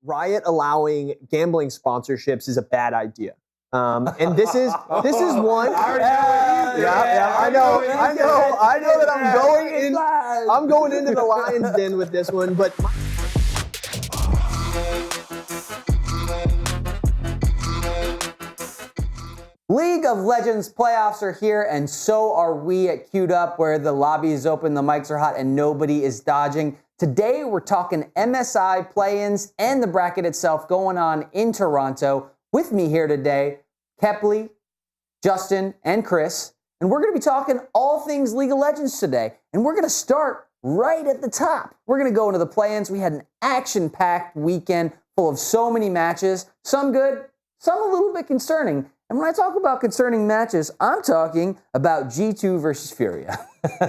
Riot allowing gambling sponsorships is a bad idea. And this is one. I know that I'm going into the Lions den with this one, but. League of Legends playoffs are here, and so are we at Queued Up, where the lobby is open, the mics are hot, and nobody is dodging. Today, we're talking MSI Play-ins and the bracket itself going on in Toronto. With me here today, Kepley, Justin, and Chris, and we're going to be talking all things League of Legends today. And we're going to start right at the top. We're going to go into the play-ins. We had an action-packed weekend full of so many matches, some good, some a little bit concerning. And when I talk about concerning matches, I'm talking about G2 versus Furia,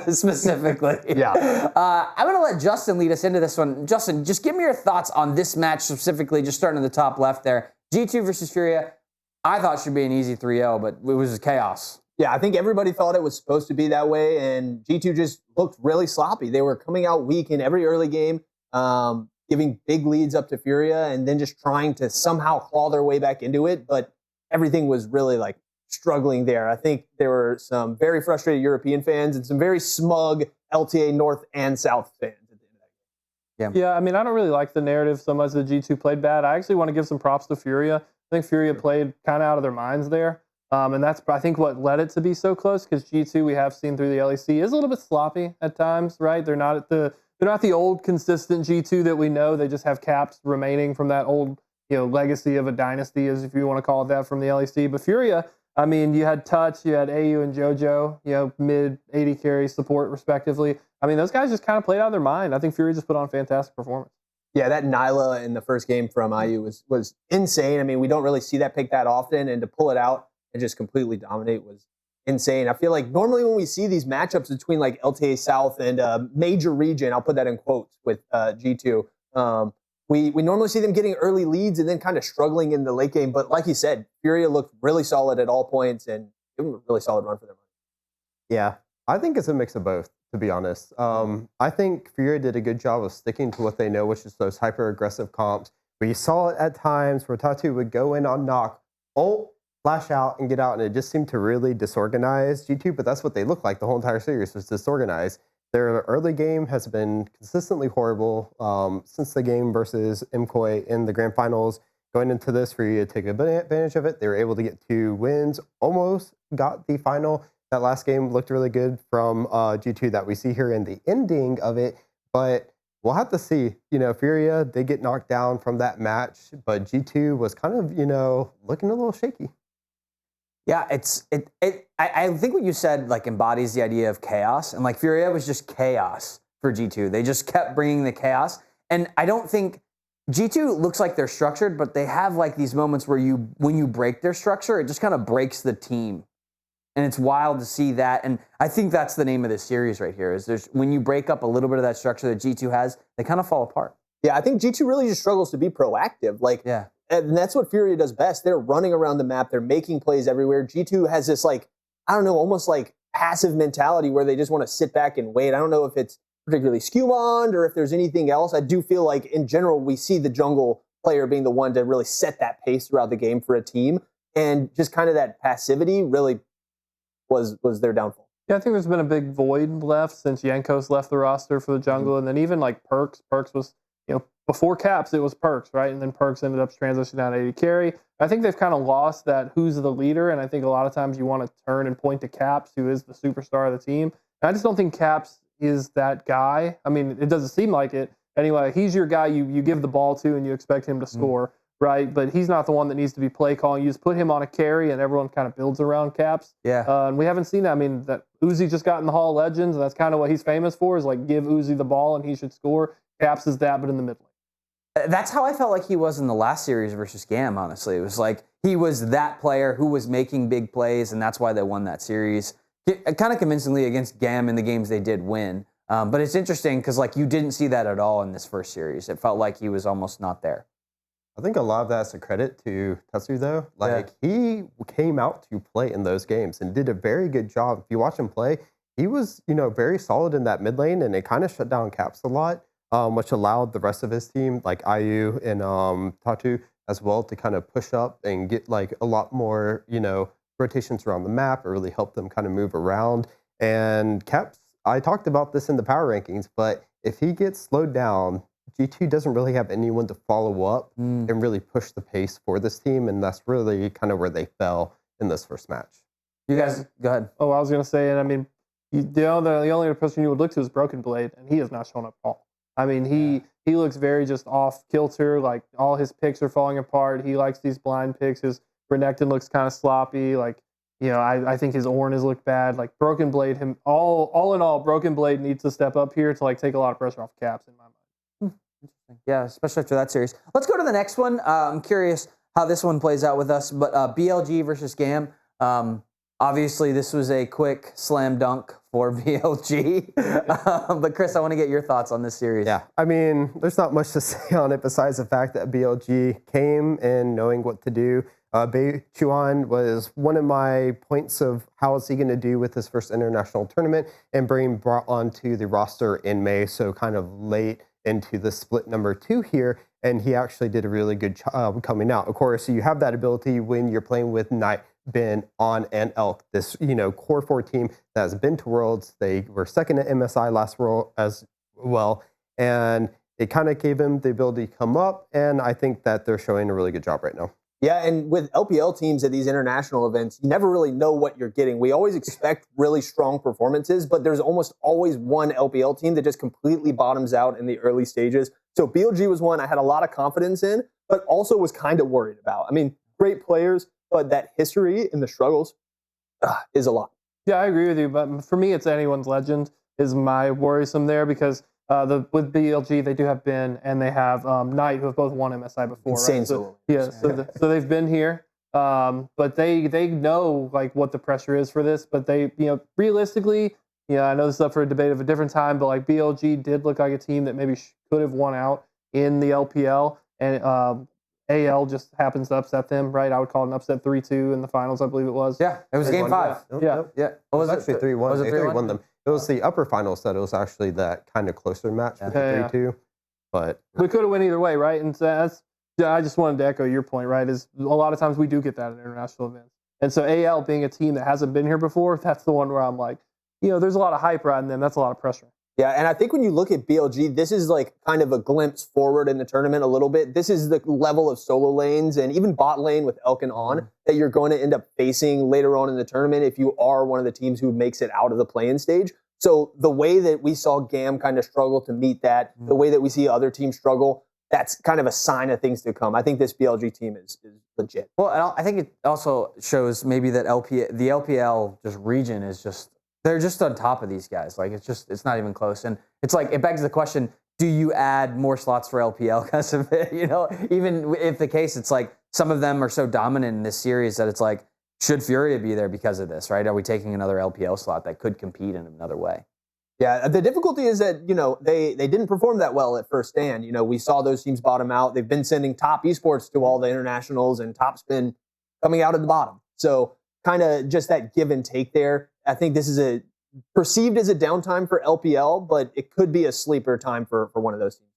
specifically. Yeah. I'm going to let Justin lead us into this one. Justin, just give me your thoughts on this match specifically, just starting at the top left there. G2 versus Furia, I thought should be an easy 3-0, but it was chaos. Yeah, I think everybody thought it was supposed to be that way, and G2 just looked really sloppy. They were coming out weak in every early game, giving big leads up to Furia, and then just trying to somehow claw their way back into it, but everything was really like struggling there. I think there were some very frustrated European fans and some very smug LTA North and South fans at the end of that game. Yeah, I mean, I don't really like the narrative so much that G2 played bad. I actually want to give some props to Furia. I think Furia played kind of out of their minds there. And that's, I think, what led it to be so close, because G2, we have seen through the LEC, is a little bit sloppy at times, right? They're not the old consistent G2 that we know. They just have caps remaining from that old, legacy of a dynasty, as if you want to call it that, from the LEC. But Furia, I mean, you had Touch, you had AU and JoJo, mid 80 carry support respectively. I mean, those guys just kind of played out of their mind. I think Furia just put on a fantastic performance. Yeah, that Nyla in the first game from IU was insane. I mean, we don't really see that pick that often, and to pull it out and just completely dominate was insane. I feel like normally when we see these matchups between like LTA South and major region, I'll put that in quotes with G2, we normally see them getting early leads and then kind of struggling in the late game. But like you said, Furia looked really solid at all points, and it was a really solid run for them. Yeah, I think it's a mix of both, to be honest. I think Furia did a good job of sticking to what they know, which is those hyper-aggressive comps. We saw it at times where Tatu would go in on knock, ult, flash out, and get out, and it just seemed to really disorganize G2, but that's what they looked like the whole entire series, was disorganized. Their early game has been consistently horrible since the game versus MKOI in the grand finals. Going into this, Furia take advantage of it. They were able to get 2 wins, almost got the final. That last game looked really good from G2 that we see here in the ending of it, but we'll have to see. Furia, they get knocked down from that match, but G2 was kind of, looking a little shaky. Yeah, I think what you said like embodies the idea of chaos, and like Furia was just chaos for G2. They just kept bringing the chaos, and I don't think G2 looks like they're structured, but they have like these moments where when you break their structure, it just kind of breaks the team, and it's wild to see that. And I think that's the name of this series right here. Is when you break up a little bit of that structure that G2 has, they kind of fall apart. Yeah, I think G2 really just struggles to be proactive. Yeah. And that's what Furia does best. They're running around the map. They're making plays everywhere. G2 has this almost like passive mentality where they just want to sit back and wait. I don't know if it's particularly skewmond or if there's anything else. I do feel like in general, we see the jungle player being the one to really set that pace throughout the game for a team. And just kind of that passivity really was their downfall. Yeah, I think there's been a big void left since Jankos left the roster for the jungle. And then even like Perks was, before Caps, it was Perks, right? And then Perks ended up transitioning down to 80 carry. I think they've kind of lost that who's the leader, and I think a lot of times you want to turn and point to Caps, who is the superstar of the team. And I just don't think Caps is that guy. I mean, it doesn't seem like it. Anyway, he's your guy you give the ball to and you expect him to score, right? But he's not the one that needs to be play calling. You just put him on a carry, and everyone kind of builds around Caps. Yeah. And we haven't seen that. I mean, that Uzi just got in the Hall of Legends, and that's kind of what he's famous for, is like give Uzi the ball and he should score. Caps is that, but in the mid lane. That's how I felt like he was in the last series versus GAM, honestly. It was like he was that player who was making big plays, and that's why they won that series. Kind of convincingly against GAM in the games they did win. But it's interesting because like you didn't see that at all in this first series. It felt like he was almost not there. I think a lot of that's a credit to Tetsu, though. He came out to play in those games and did a very good job. If you watch him play, he was, very solid in that mid lane, and it kind of shut down Caps a lot. which allowed the rest of his team, like IU and Tatu as well, to kind of push up and get like a lot more, rotations around the map. It really helped them kind of move around. And Caps, I talked about this in the power rankings, but if he gets slowed down, G2 doesn't really have anyone to follow up and really push the pace for this team, and that's really kind of where they fell in this first match. You guys, go ahead. Oh, I was going to say, and I mean, the only other person you would look to is Broken Blade, and he has not shown up at all. I mean, he looks very just off kilter. Like all his picks are falling apart. He likes these blind picks. His Renekton looks kind of sloppy. Like, I think his Ornn has looked bad. Like Broken Blade, all in all, Broken Blade needs to step up here to like take a lot of pressure off Caps in my mind. Yeah, especially after that series. Let's go to the next one. I'm curious how this one plays out with us. But BLG versus GAM. Obviously, this was a quick slam dunk for BLG. But Chris, I want to get your thoughts on this series. Yeah, I mean, there's not much to say on it besides the fact that BLG came in knowing what to do. Bei Chuan was one of my points of how is he going to do with his first international tournament, and being brought onto the roster in May, so kind of late into the split number 2 here, and he actually did a really good job coming out. Of course, you have that ability when you're playing with Knight, Ben, On, and Elk, this core 4 team that has been to Worlds. They were second at MSI last World as well, and it kind of gave him the ability to come up, and I think that they're showing a really good job right now. Yeah, and with LPL teams at these international events, you never really know what you're getting. We always expect really strong performances, but there's almost always one LPL team that just completely bottoms out in the early stages. So BLG was one I had a lot of confidence in, but also was kind of worried about. I mean, great players, but that history and the struggles is a lot. Yeah, I agree with you, but for me, it's anyone's legend is my worrisome there because with BLG, they do have Ben and they have Knight, who have both won MSI before. Insane. Right? So they've been here, but they know like what the pressure is for this. But they, realistically, I know this is up for a debate of a different time, but like BLG did look like a team that maybe could have won out in the LPL, and AL just happens to upset them, right? I would call it an upset 3-2 in the finals, I believe it was. Yeah, it was game 5. Yeah. It was actually 3-1. They won them. It was the upper finals that it was actually that kind of closer match with the 3-2. But we could have went either way, right? And so I just wanted to echo your point, right? Is a lot of times we do get that at international events. And so AL being a team that hasn't been here before, that's the one where I'm like, there's a lot of hype riding them. That's a lot of pressure. Yeah, and I think when you look at BLG, this is like kind of a glimpse forward in the tournament a little bit. This is the level of solo lanes and even bot lane with Elk and On that you're going to end up facing later on in the tournament if you are one of the teams who makes it out of the play-in stage. So the way that we saw GAM kind of struggle to meet that, the way that we see other teams struggle, that's kind of a sign of things to come. I think this BLG team is legit. Well, I think it also shows maybe that the LPL just region is just, they're just on top of these guys. Like it's not even close. And it's like, it begs the question, do you add more slots for LPL because of it? Even if the case, it's like some of them are so dominant in this series that it's like, should Furia be there because of this, right? Are we taking another LPL slot that could compete in another way? Yeah, the difficulty is that, they didn't perform that well at first stand. We saw those teams bottom out. They've been sending top esports to all the internationals, and top's been coming out at the bottom. So kind of just that give and take there. I think this is perceived as a downtime for LPL, but it could be a sleeper time for one of those teams.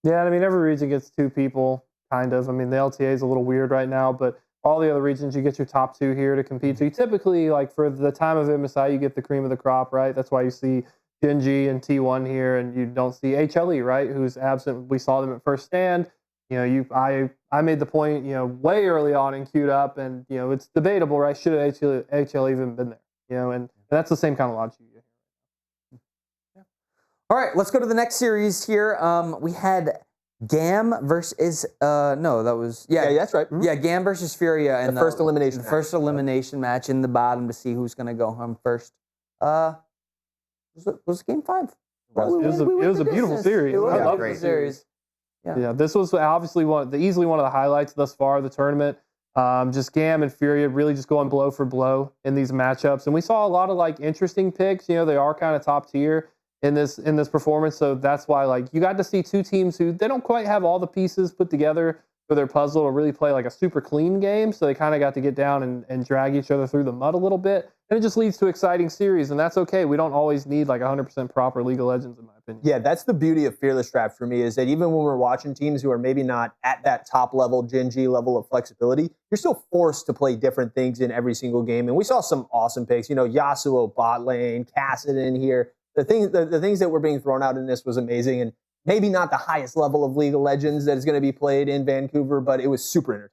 Yeah, I mean, every region gets 2 people, kind of. I mean, the LTA is a little weird right now, but all the other regions, you get your top 2 here to compete. So you typically, like for the time of MSI, you get the cream of the crop, right? That's why you see Genji and T1 here, and you don't see HLE, right? Who's absent. We saw them at first stand. I made the point, way early on and queued up, and it's debatable, right? Should have HLE even been there? And that's the same kind of logic you get. All right, let's go to the next series here. We had GAM versus Yeah, that's right. Yeah, GAM versus Furia and the first elimination match. First elimination match in the bottom to see who's going to go home first. Was it game 5? It was a beautiful series. I love the series. Yeah, this was obviously easily one of the highlights thus far of the tournament. Just GAM and Furia really just going blow for blow in these matchups, and we saw a lot of interesting picks. They are kind of top tier in this performance, so that's why you got to see 2 teams who they don't quite have all the pieces put together for their puzzle to really play like a super clean game. So they kind of got to get down and drag each other through the mud a little bit. And it just leads to exciting series, and that's okay. We don't always need like 100% proper League of Legends, in my opinion. Yeah, that's the beauty of Fearless Draft for me, is that even when we're watching teams who are maybe not at that top level, Gen G level of flexibility, you're still forced to play different things in every single game. And we saw some awesome picks. Yasuo bot lane, Kassadin here. The things that were being thrown out in this was amazing, and maybe not the highest level of League of Legends that is going to be played in Vancouver, but it was super entertaining.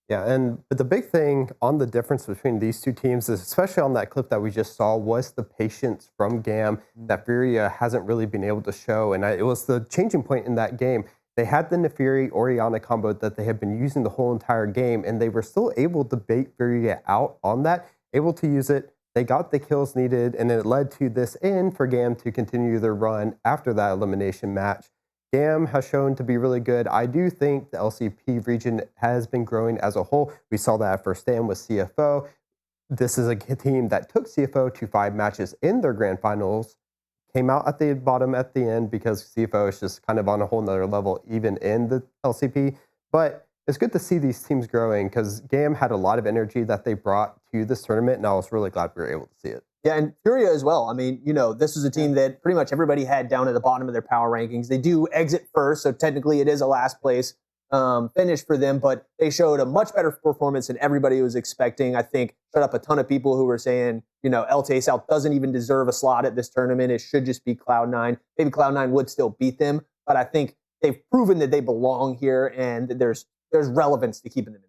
Yeah, but the big thing on the difference between these two teams, is, especially on that clip that we just saw, was the patience from GAM that Furia hasn't really been able to show. And it was the changing point in that game. They had the Nefiri Orianna combo that they had been using the whole entire game, and they were still able to bait Furia out on that, able to use it. They got the kills needed, and it led to this end for GAM to continue their run after that elimination match. GAM has shown to be really good. I do think the LCP region has been growing as a whole. We saw that at first stand with CFO. This is a team that took CFO to 5 matches in their grand finals, came out at the bottom at the end because CFO is just kind of on a whole nother level, even in the LCP. But it's good to see these teams growing, because GAM had a lot of energy that they brought to this tournament, and I was really glad we were able to see it. Yeah, and Furia as well. I mean, this is a team that pretty much everybody had down at the bottom of their power rankings. They do exit first, so technically it is a last place finish for them, but they showed a much better performance than everybody was expecting. I think shut up a ton of people who were saying, LTA South doesn't even deserve a slot at this tournament. It should just be Cloud9. Maybe Cloud9 would still beat them, but I think they've proven that they belong here, and that there's relevance to keeping them in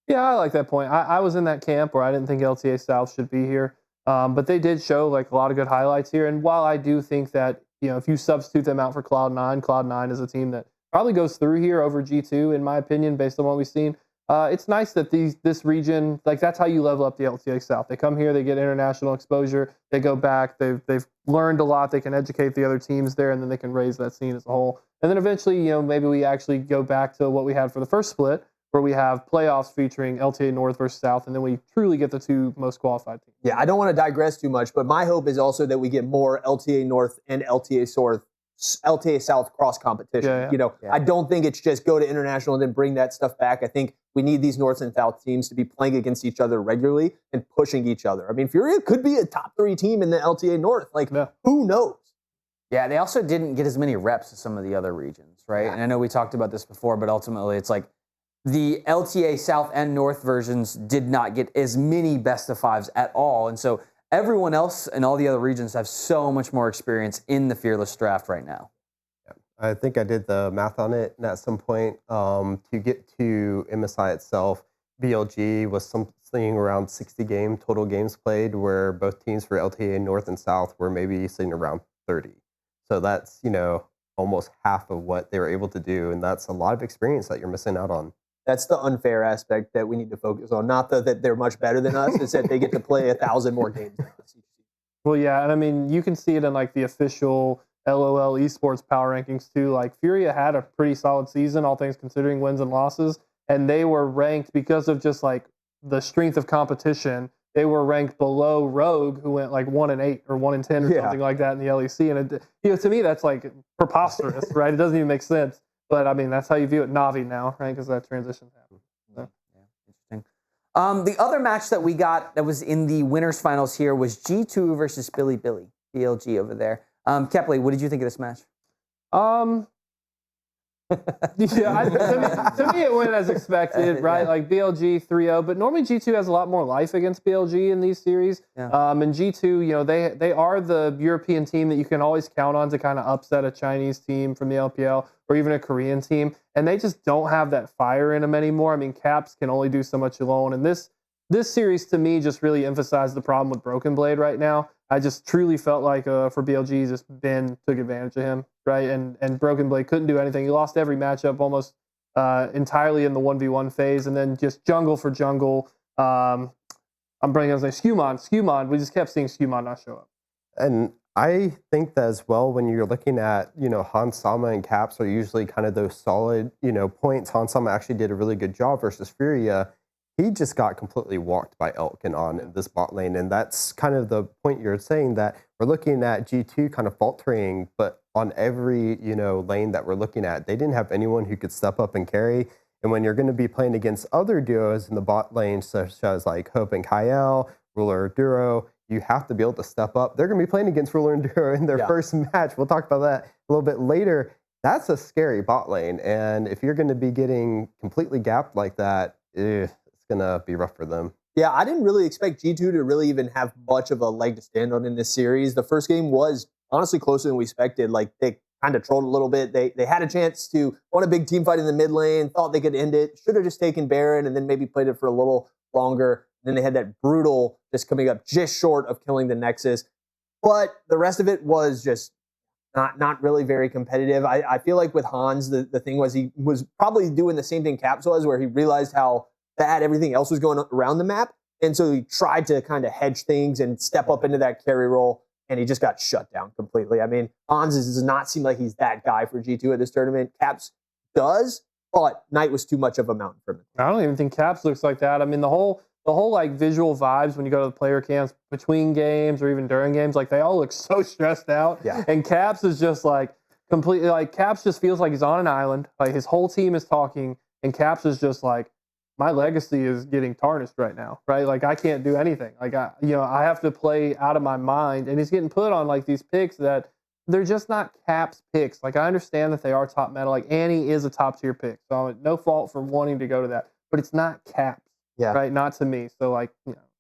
there. Yeah, I like that point. I was in that camp where I didn't think LTA South should be here. But they did show like a lot of good highlights here. And while I do think that, if you substitute them out for Cloud9 is a team that probably goes through here over G2, in my opinion, based on what we've seen. It's nice that this region, like, that's how you level up the LTA South. They come here, they get international exposure, they go back, they've learned a lot, they can educate the other teams there, and then they can raise that scene as a whole. And then eventually, maybe we actually go back to what we had for the first split, where we have playoffs featuring LTA North versus South, and then we truly get the 2 most qualified teams. Yeah, I don't want to digress too much, but my hope is also that we get more LTA North and LTA South cross competition. Yeah. I don't think it's just go to international and then bring that stuff back. I think we need these North and South teams to be playing against each other regularly and pushing each other. I mean, Furia could be a top 3 team in the LTA North. Who knows? Yeah, they also didn't get as many reps as some of the other regions, right? Yeah. And I know we talked about this before, but ultimately it's like the LTA South and North versions did not get as many best of 5s at all. And so everyone else in all the other regions have so much more experience in the Fearless Draft right now. Yeah. I think I did the math on it, and at some point to get to MSI itself, BLG was something around 60 total games played, where both teams for LTA North and South were maybe sitting around 30. So that's, almost half of what they were able to do, and that's a lot of experience that you're missing out on. That's the unfair aspect that we need to focus on. Not that they're much better than us. It's that they get to play 1,000 more games than us. Well, yeah, and I mean, you can see it in like the official LOL Esports power rankings too. Like, Furia had a pretty solid season, all things considering, wins and losses, and they were ranked because of just like the strength of competition. They were ranked below Rogue, who went like 1-8 or 1-10 or something like that in the LEC. And to me, that's like preposterous, right? It doesn't even make sense. But I mean, that's how you view it. Navi now, right? Because that transition happened. So. Yeah, interesting. The other match that we got that was in the winners finals here was G2 versus BLG over there. Kepley, what did you think of this match? To me, it went as expected, right? Yeah. Like BLG 3-0, but normally G2 has a lot more life against BLG in these series. Yeah. And G2, they are the European team that you can always count on to kind of upset a Chinese team from the LPL or even a Korean team, and they just don't have that fire in them anymore. I mean, Caps can only do so much alone, and this series to me just really emphasized the problem with Broken Blade right now. I just truly felt like for BLG, just Ben took advantage of him, right? And Broken Blade couldn't do anything. He lost every matchup almost entirely in the 1v1 phase, and then just jungle for jungle. I'm bringing his name, Skumon. We just kept seeing Skumon not show up. And I think that as well, when you're looking at, Hans Sama and Caps are usually kind of those solid, points. Hans Sama actually did a really good job versus Furia. He just got completely walked by Elkin on this bot lane. And that's kind of the point you're saying, that we're looking at G2 kind of faltering, but on every, lane that we're looking at, they didn't have anyone who could step up and carry. And when you're going to be playing against other duos in the bot lane, such as like Hope and Kyle, Ruler or Duro, you have to be able to step up. They're going to be playing against Ruler and Duro in their first match. We'll talk about that a little bit later. That's a scary bot lane. And if you're going to be getting completely gapped like that, it's going to be rough for them. Yeah, I didn't really expect G2 to really even have much of a leg to stand on in this series. The first game was honestly closer than we expected. Like, they kind of trolled a little bit. They had a chance to win a big team fight in the mid lane, thought they could end it, should have just taken Baron and then maybe played it for a little longer. Then they had that brutal just coming up just short of killing the Nexus. But the rest of it was just not really very competitive. I feel like with Hans, the thing was he was probably doing the same thing Caps was, where he realized how bad everything else was going around the map. And so he tried to kind of hedge things and step up into that carry role, and he just got shut down completely. I mean, Hans does not seem like he's that guy for G2 at this tournament. Caps does, but Knight was too much of a mountain for him. I don't even think Caps looks like that. I mean, the whole like visual vibes when you go to the player camps between games or even during games, like they all look so stressed out. Yeah. And Caps is just like completely like Caps just feels like he's on an island. Like his whole team is talking, and Caps is just like, my legacy is getting tarnished right now, right? Like I can't do anything. Like I have to play out of my mind, and he's getting put on like these picks that they're just not Caps picks. Like I understand that they are top meta. Like Annie is a top tier pick, so no fault for wanting to go to that, but it's not Caps, right? Not to me. So like,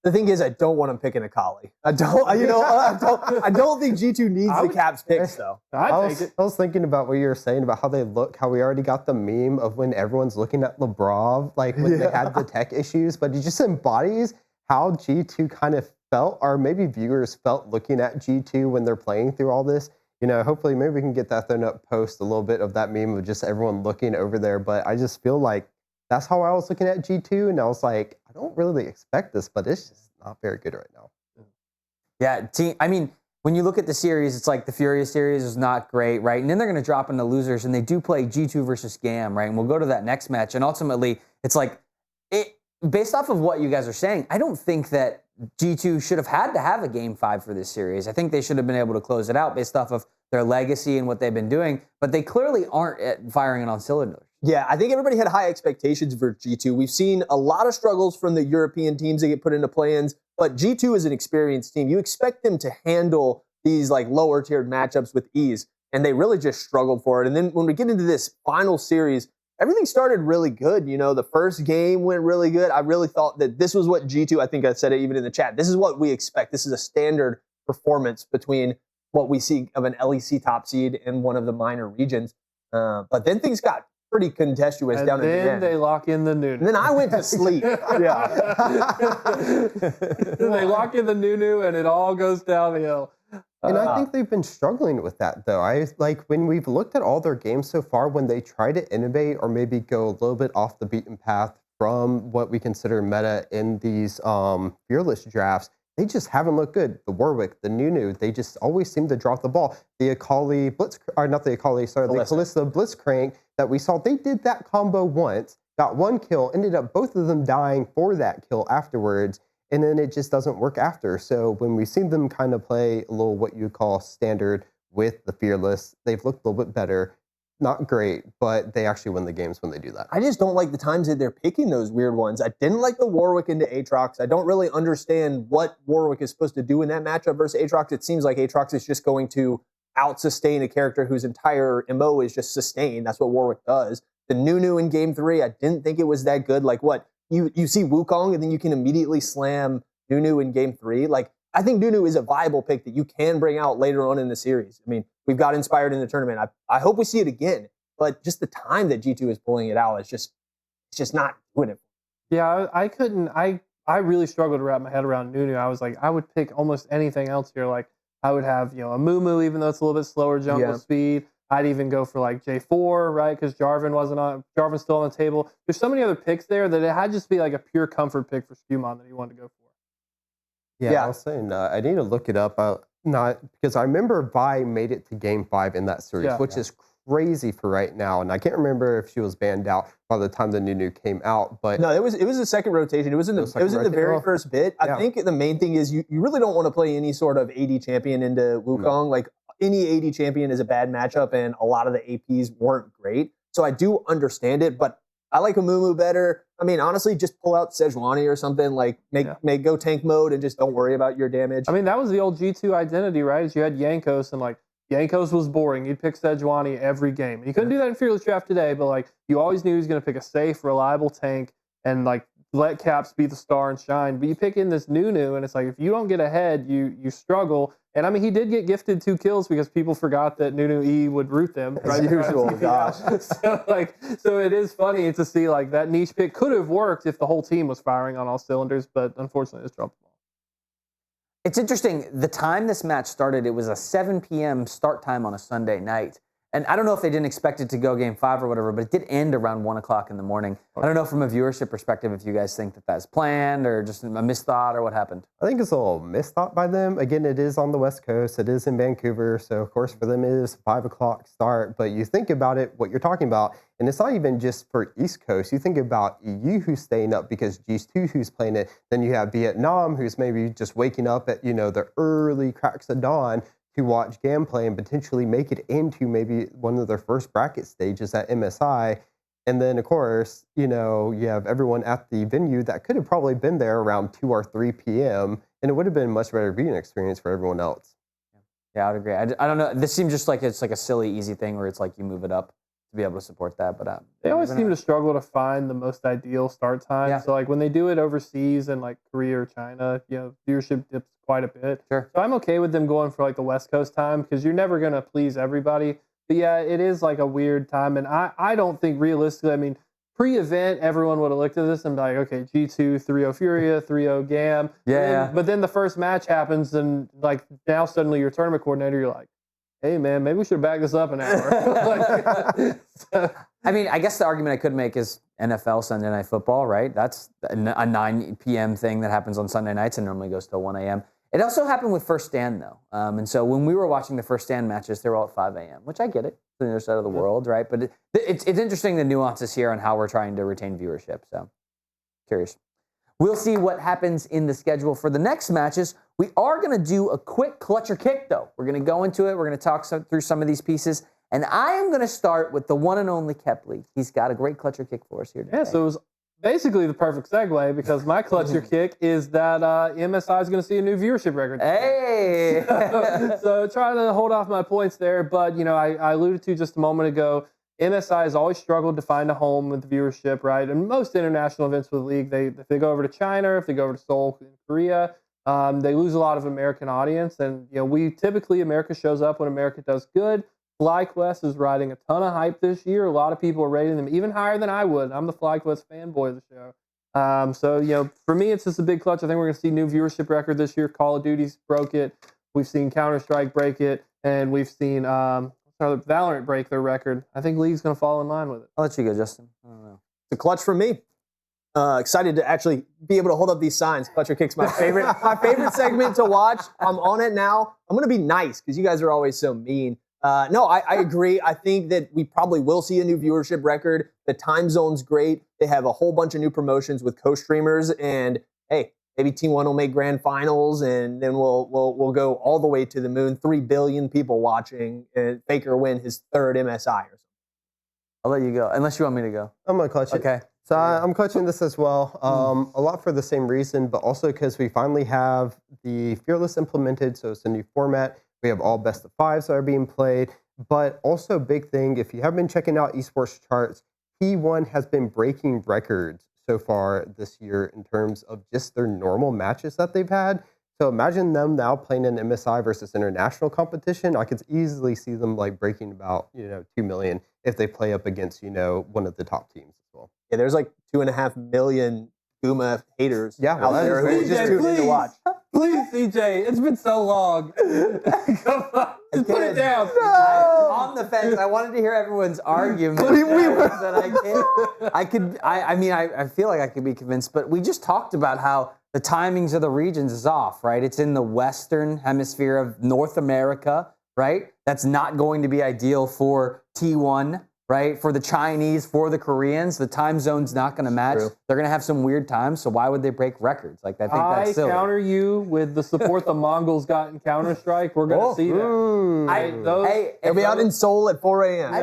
the thing is, I don't want him picking Akali. I don't think G2 needs the Caps picks, though. I was thinking about what you were saying about how they look, how we already got the meme of when everyone's looking at LeBron, like when they had the tech issues, but it just embodies how G2 kind of felt, or maybe viewers felt looking at G2 when they're playing through all this. Hopefully maybe we can get that thrown up post, a little bit of that meme of just everyone looking over there, but I just feel like that's how I was looking at G2, and I was like, I don't really expect this, but it's just not very good right now. Yeah, I mean, when you look at the series, it's like the Furia series is not great, right? And then they're going to drop into losers, and they do play G2 versus GAM, right? And we'll go to that next match, and ultimately, it's like, based off of what you guys are saying, I don't think that G2 should have had to have a Game 5 for this series. I think they should have been able to close it out based off of their legacy and what they've been doing, but they clearly aren't firing it on cylinders. Yeah, I think everybody had high expectations for G2. We've seen a lot of struggles from the European teams that get put into play-ins, but G2 is an experienced team. You expect them to handle these like lower tiered matchups with ease, and they really just struggled for it. And then when we get into this final series, everything started really good. The first game went really good. I really thought that this was what G2, I think I said it even in the chat, this is what we expect. This is a standard performance between what we see of an LEC top seed and one of the minor regions. But then things got pretty contentious down at the end. Then they lock in the Nunu. And then I went to sleep. They lock in the Nunu, and it all goes downhill. And I think they've been struggling with that, though. When we've looked at all their games so far, when they try to innovate or maybe go a little bit off the beaten path from what we consider meta in these fearless drafts, they just haven't looked good. The Warwick, the Nunu, they just always seem to drop the ball. The Akali Blitz, or not the Akali, sorry, the Kalista Blitzcrank that we saw, they did that combo once, got one kill, ended up both of them dying for that kill afterwards, and then it just doesn't work after. So when we've seen them kind of play a little what you call standard with the Fearless, they've looked a little bit better. Not great, but they actually win the games when they do that. I just don't like the times that they're picking those weird ones. I didn't like the Warwick into Aatrox. I don't really understand what Warwick is supposed to do in that matchup versus Aatrox. It seems like Aatrox is just going to out-sustain a character whose entire MO is just sustain. That's what Warwick does. The Nunu in Game 3, I didn't think it was that good. Like what? You see Wukong and then you can immediately slam Nunu in Game 3. Like, I think Nunu is a viable pick that you can bring out later on in the series. I mean, we've got inspired in the tournament. I hope we see it again, but just the time that G2 is pulling it out, it's just not doing it. Yeah, I really struggled to wrap my head around Nunu. I was like, I would pick almost anything else here. Like, I would have, a Mumu, even though it's a little bit slower jungle speed. I'd even go for like J4, right? Because Jarvan's still on the table. There's so many other picks there that it had to just be like a pure comfort pick for Skumon that he wanted to go for. Yeah, I was saying, I need to look it up. Not because I remember Vi made it to Game 5 in that series, which is crazy for right now. And I can't remember if she was banned out by the time the Nunu came out. But no, it was a second rotation. It was in the very first bit. I think the main thing is you really don't want to play any sort of AD champion into Wukong. No. Like any AD champion is a bad matchup, and a lot of the APs weren't great. So I do understand it, but I like Amumu better. I mean, honestly, just pull out Sejuani or something. Like, make go tank mode and just don't worry about your damage. I mean, that was the old G2 identity, right? Is you had Yankos and like Yankos was boring. You'd pick Sejuani every game. And you couldn't do that in Fearless Draft today, but like you always knew he was going to pick a safe, reliable tank and like let Caps be the star and shine. But you pick in this Nunu, and it's like if you don't get ahead, you struggle. And I mean, he did get gifted 2 kills because people forgot that Nunu E would root them. Right? As usual, gosh. So it is funny to see like that niche pick could have worked if the whole team was firing on all cylinders, but unfortunately, it's dropped the ball. It's interesting. The time this match started, it was a 7 p.m. start time on a Sunday night. And I don't know if they didn't expect it to go game 5 or whatever, but it did end around 1 o'clock in the morning. I don't know from a viewership perspective if you guys think that that's planned or just a misthought or what happened. I think it's a little misthought by them. Again, it is on the West Coast. It is in Vancouver. So, of course, for them, it is a 5 o'clock start. But you think about it, what you're talking about, and it's not even just for East Coast. You think about EU who's staying up because G2 who's playing it. Then you have Vietnam who's maybe just waking up at, the early cracks of dawn to watch GAM play and potentially make it into maybe one of their first bracket stages at MSI. And then, of course, you have everyone at the venue that could have probably been there around 2 or 3 p.m. And it would have been a much better viewing experience for everyone else. Yeah, I would agree. I don't know. This seems just like it's like a silly, easy thing where it's like you move it up to be able to support that. But they always seem to struggle to find the most ideal start time. Yeah. So like when they do it overseas in like Korea or China, viewership dips quite a bit. Sure. So I'm okay with them going for like the West Coast time because you're never going to please everybody. But yeah, it is like a weird time. And I don't think realistically, I mean, pre-event, everyone would have looked at this and be like, okay, G2, 3-0 Furia, 3-0 GAM. Yeah. But then the first match happens and like now suddenly your tournament coordinator, you're like, hey, man, maybe we should back this up an hour. I mean, I guess the argument I could make is NFL Sunday Night Football, right? That's a 9 p.m. thing that happens on Sunday nights and normally goes till 1 a.m. It also happened with First Stand, though. And so when we were watching the First Stand matches, they were all at 5 a.m., which I get it. It's the other side of the world, right? But it's interesting the nuances here on how we're trying to retain viewership. So curious. We'll see what happens in the schedule for the next matches. We are going to do a quick clutch or kick, though. We're going to go into it. We're going to talk through some of these pieces. And I am going to start with the one and only Kepley. He's got a great clutch or kick for us here today. Yeah, so it was basically the perfect segue because my clutch or kick is that MSI is going to see a new viewership record. Hey! So trying to hold off my points there. But, I alluded to just a moment ago, MSI has always struggled to find a home with viewership, right? And most international events with the league, if they go over to China, if they go over to Seoul in Korea, they lose a lot of American audience. And, America shows up when America does good. FlyQuest is riding a ton of hype this year. A lot of people are rating them even higher than I would. I'm the FlyQuest fanboy of the show. So, for me, it's just a big clutch. I think we're going to see new viewership record this year. Call of Duty's broke it. We've seen Counter-Strike break it. And we've seen Valorant break their record. I think League's going to fall in line with it. I'll let you go, Justin. I don't know. It's a clutch for me. Excited to actually be able to hold up these signs. Clutch or kick's my favorite segment to watch. I'm on it now. I'm going to be nice because you guys are always so mean. No, I agree. I think that we probably will see a new viewership record. The time zone's great. They have a whole bunch of new promotions with co-streamers. And hey, maybe Team One will make grand finals, and then we'll go all the way to the moon. 3 billion people watching, and Faker win his 3rd MSI or something. I'll let you go, unless you want me to go. I'm going to clutch it. Okay. So I'm clutching this as well. A lot for the same reason, but also because we finally have the Fearless implemented. So it's a new format. We have all best of 5s that are being played. But also big thing, if you have been checking out esports charts, T1 has been breaking records so far this year in terms of just their normal matches that they've had. So imagine them now playing in MSI versus international competition. I could easily see them like breaking about 2 million if they play up against one of the top teams as well. Yeah, there's like 2.5 million Guma haters out there who just tuned in to watch. Please, CJ, it's been so long. Come on, just put it down. On the fence, I wanted to hear everyone's argument. I feel like I could be convinced, but we just talked about how the timings of the regions is off, right? It's in the Western hemisphere of North America, right? That's not going to be ideal for T1 right? For the Chinese, for the Koreans, the time zone's not going to match. True. They're going to have some weird times, so why would they break records? Like, I think that's silly. I counter you with the support the Mongols got in Counter-Strike. We're going to see that. They'll be out in Seoul at 4 a.m. I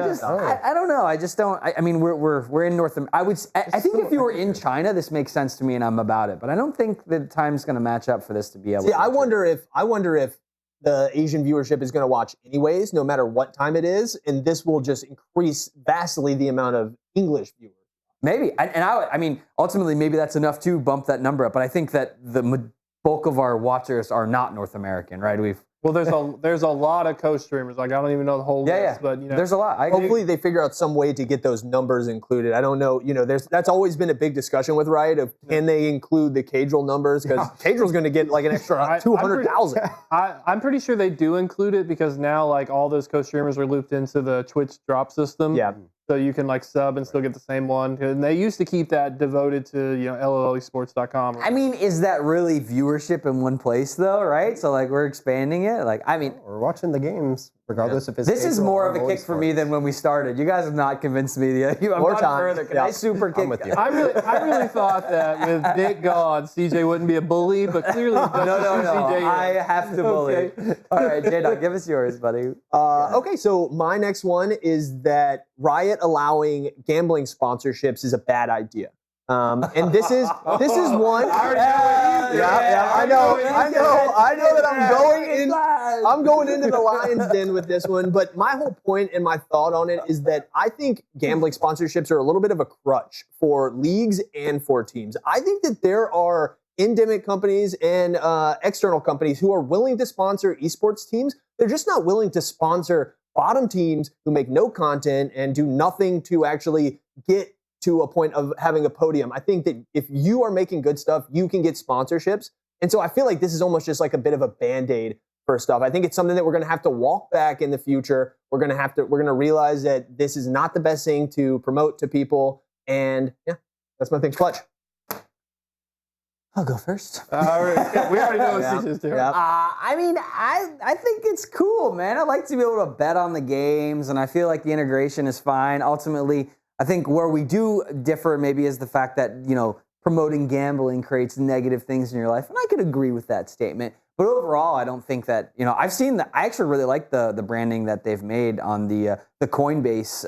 don't know. I just don't. I mean, we're in North America. I think if you were in China, this makes sense to me, and I'm about it. But I don't think the time's going to match up for this to be able. See, to I wonder if the Asian viewership is going to watch anyways, no matter what time it is, and this will just increase vastly the amount of English viewers. Maybe, I mean, ultimately, maybe that's enough to bump that number up. But I think that the bulk of our watchers are not North American, right? Well, there's a lot of co-streamers. Like, I don't even know the whole list, but there's a lot. Hopefully, they figure out some way to get those numbers included. I don't know. That's always been a big discussion with Riot of can they include the Cadrel numbers, because Cadrel's going to get like an extra 200,000. I'm pretty sure they do include it, because now like all those co-streamers are looped into the Twitch drop system. Yeah. So you can like sub and still get the same one. And they used to keep that devoted to lolesports.com. I mean, is that really viewership in one place though, right? So like we're expanding it. Like, I mean, we're watching the games regardless if it's. This is more of a kick for me than when we started. You guys have not convinced me. I'm More not time. further. Can I super kick? with you. I really thought that with Nick gone, CJ wouldn't be a bully, but clearly No. CJ I have to bully. Okay. All right, J-Dog, give us yours, buddy. Okay, so my next one is that Riot allowing gambling sponsorships is a bad idea. And this is one. I know that I'm going into the lion's den with this one, but my whole point and my thought on it is that I think gambling sponsorships are a little bit of a crutch for leagues and for teams. I think that there are endemic companies and external companies who are willing to sponsor esports teams. They're just not willing to sponsor bottom teams who make no content and do nothing to actually get to a point of having a podium. I think that if you are making good stuff, you can get sponsorships. And so I feel like this is almost just like a bit of a Band-Aid for stuff. I think it's something that we're going to have to walk back in the future. We're going to realize that this is not the best thing to promote to people. And yeah, that's my thing. Clutch. I'll go first. we already know what CJ's doing. Yeah. I mean, I think it's cool, man. I like to be able to bet on the games, and I feel like the integration is fine. Ultimately, I think where we do differ maybe is the fact that, promoting gambling creates negative things in your life. And I could agree with that statement. But overall, I don't think that, I've seen that. I actually really like the branding that they've made on the Coinbase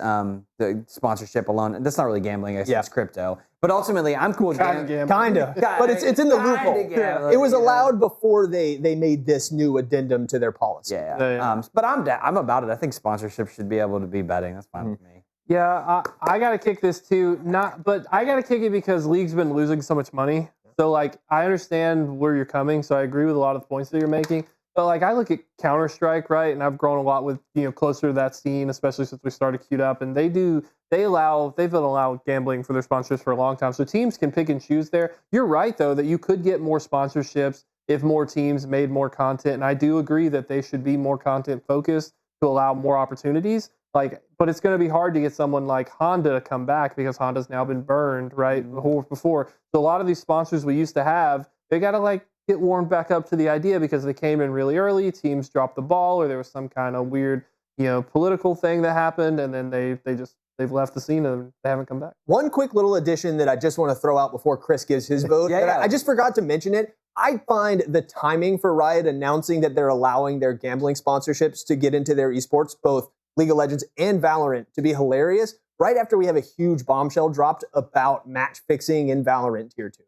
the sponsorship alone. And that's not really gambling, I guess it's crypto. But ultimately, I'm cool with gambling. Kind of. But it's in the loophole. It was allowed before they made this new addendum to their policy. Yeah. But I'm about it. I think sponsorship should be able to be betting. That's fine with me. Yeah, I got to kick this too. But I got to kick it because League's been losing so much money. So, like, I understand where you're coming, so I agree with a lot of the points that you're making. But, like, I look at Counter-Strike, right, and I've grown a lot with, closer to that scene, especially since we started queued up. And they've been allowing gambling for their sponsors for a long time. So teams can pick and choose there. You're right, though, that you could get more sponsorships if more teams made more content. And I do agree that they should be more content-focused to allow more opportunities. But it's going to be hard to get someone like Honda to come back because Honda's now been burned, right, before. So a lot of these sponsors we used to have, they got to, get warmed back up to the idea because they came in really early, teams dropped the ball, or there was some kind of weird, political thing that happened, and then they've left the scene and they haven't come back. One quick little addition that I just want to throw out before Chris gives his vote. I just forgot to mention it. I find the timing for Riot announcing that they're allowing their gambling sponsorships to get into their esports, both League of Legends and Valorant, to be hilarious right after we have a huge bombshell dropped about match fixing in Valorant Tier 2.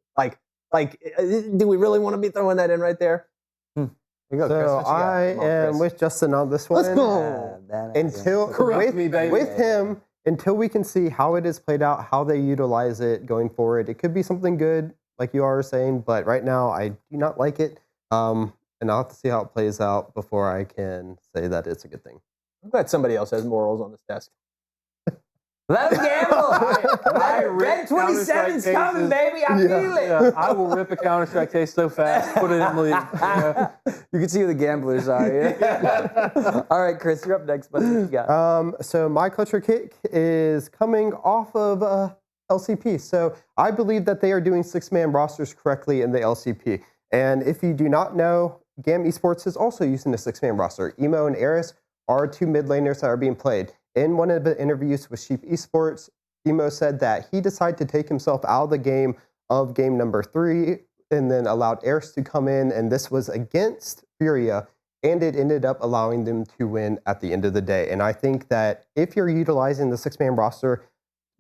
Do we really want to be throwing that in right there? You go, So Chris, I am with Justin on this one. Let's go. With him, until we can see how it is played out, how they utilize it going forward. It could be something good, like you are saying, but right now I do not like it. And I'll have to see how it plays out before I can say that it's a good thing. I'm glad somebody else has morals on this desk. Let him gamble. Red 27's coming, baby. I feel it. Yeah, I will rip a Counter-Strike case so fast, put it in the league. Yeah. You can see who the gamblers are. Yeah? All right, Chris, you're up next. What you got? So my culture kick is coming off of LCP. So I believe that they are doing 6-man rosters correctly in the LCP. And if you do not know, GAM Esports is also using a 6-man roster. Emo and Eris are 2 mid laners that are being played. In one of the interviews with Sheep Esports, Emo said that he decided to take himself out of the game of game number 3 and then allowed Eris to come in, and this was against Furia, and it ended up allowing them to win at the end of the day. And I think that if you're utilizing the 6-man roster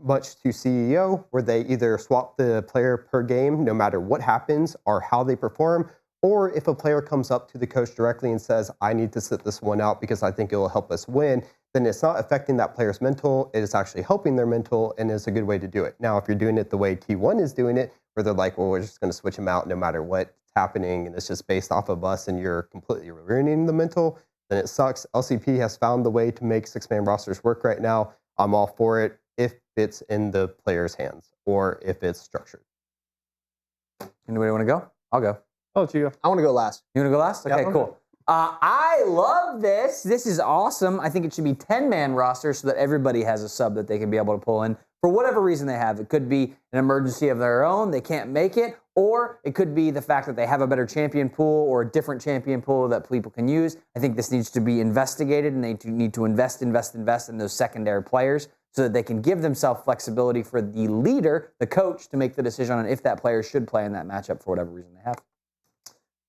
much to CEO, where they either swap the player per game no matter what happens or how they perform, or if a player comes up to the coach directly and says, I need to sit this one out because I think it will help us win, then it's not affecting that player's mental. It is actually helping their mental, and it's a good way to do it. Now, if you're doing it the way T1 is doing it, where they're like, well, we're just going to switch them out no matter what's happening, and it's just based off of us, and you're completely ruining the mental, then it sucks. LCP has found the way to make 6-man rosters work right now. I'm all for it if it's in the player's hands or if it's structured. Anybody want to go? I'll go. Oh, it's you. I want to go last. You want to go last? Okay, Yeah. cool. I love this. This is awesome. I think it should be 10-man roster so that everybody has a sub that they can be able to pull in for whatever reason they have. It could be an emergency of their own, they can't make it, or it could be the fact that they have a better champion pool or a different champion pool that people can use. I think this needs to be investigated, and they need to invest in those secondary players so that they can give themselves flexibility for the leader, the coach, to make the decision on if that player should play in that matchup for whatever reason they have.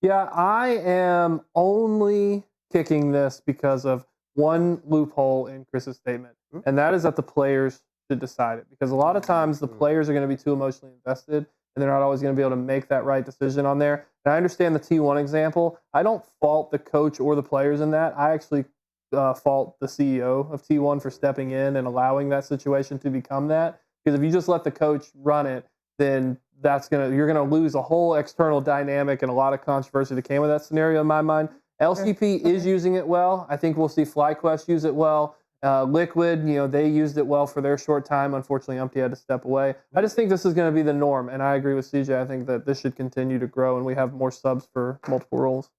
Yeah, I am only kicking this because of one loophole in Chris's statement, and that is that the players should decide it. Because a lot of times the players are going to be too emotionally invested, and they're not always going to be able to make that right decision on there. And I understand the T1 example. I don't fault the coach or the players in that. I actually fault the CEO of T1 for stepping in and allowing that situation to become that. Because if you just let the coach run it, then you're gonna lose a whole external dynamic and a lot of controversy that came with that scenario in my mind. LCP is using it well. I think we'll see FlyQuest use it well. Liquid, they used it well for their short time. Unfortunately, Umpty had to step away. I just think this is going to be the norm, and I agree with CJ. I think that this should continue to grow, and we have more subs for multiple roles.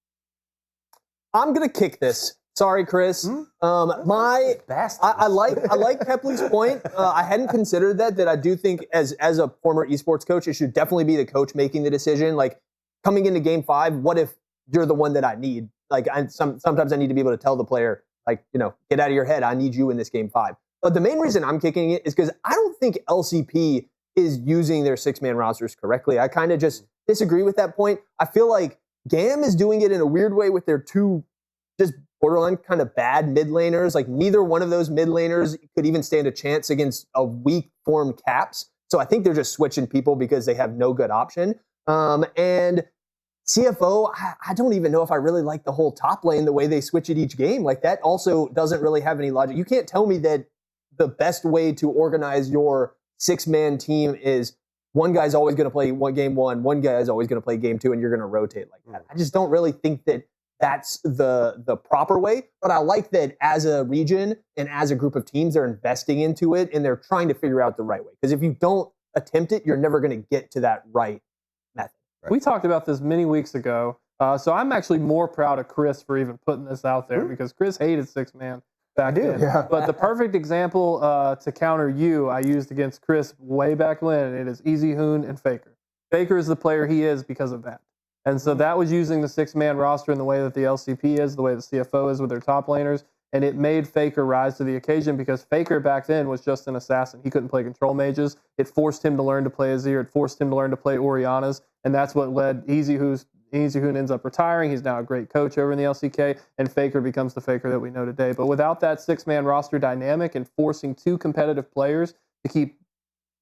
I'm going to kick this. Sorry, Chris. I like Kepley's point. I hadn't considered that I do think as a former esports coach, it should definitely be the coach making the decision. Like, coming into game 5, what if you're the one that I need? Like, sometimes I need to be able to tell the player, like, get out of your head. I need you in this game 5. But the main reason I'm kicking it is because I don't think LCP is using their 6-man rosters correctly. I kind of just disagree with that point. I feel like GAM is doing it in a weird way with their 2 just borderline kind of bad mid laners. Like, neither one of those mid laners could even stand a chance against a weak form Caps. So I think they're just switching people because they have no good option. And CFO, I don't even know if I really like the whole top lane, the way they switch it each game. Like, that also doesn't really have any logic. You can't tell me that the best way to organize your 6-man team is one guy's always going to play game 1, one guy's always going to play game 2, and you're going to rotate like that. I just don't really think that that's the proper way. But I like that as a region and as a group of teams, they're investing into it and they're trying to figure out the right way. Because if you don't attempt it, you're never going to get to that right method. Right? We talked about this many weeks ago. So I'm actually more proud of Chris for even putting this out there because Chris hated 6-man back then. Yeah. But the perfect example to counter you, I used against Chris way back when. It is Easy Hoon and Faker. Faker is the player he is because of that. And so that was using the 6-man roster in the way that the LCP is, the way the CFO is with their top laners. And it made Faker rise to the occasion because Faker back then was just an assassin. He couldn't play control mages. It forced him to learn to play Azir. It forced him to learn to play Oriannas. And that's what led Easy Hoon ends up retiring. He's now a great coach over in the LCK. And Faker becomes the Faker that we know today. But without that 6-man roster dynamic and forcing 2 competitive players to keep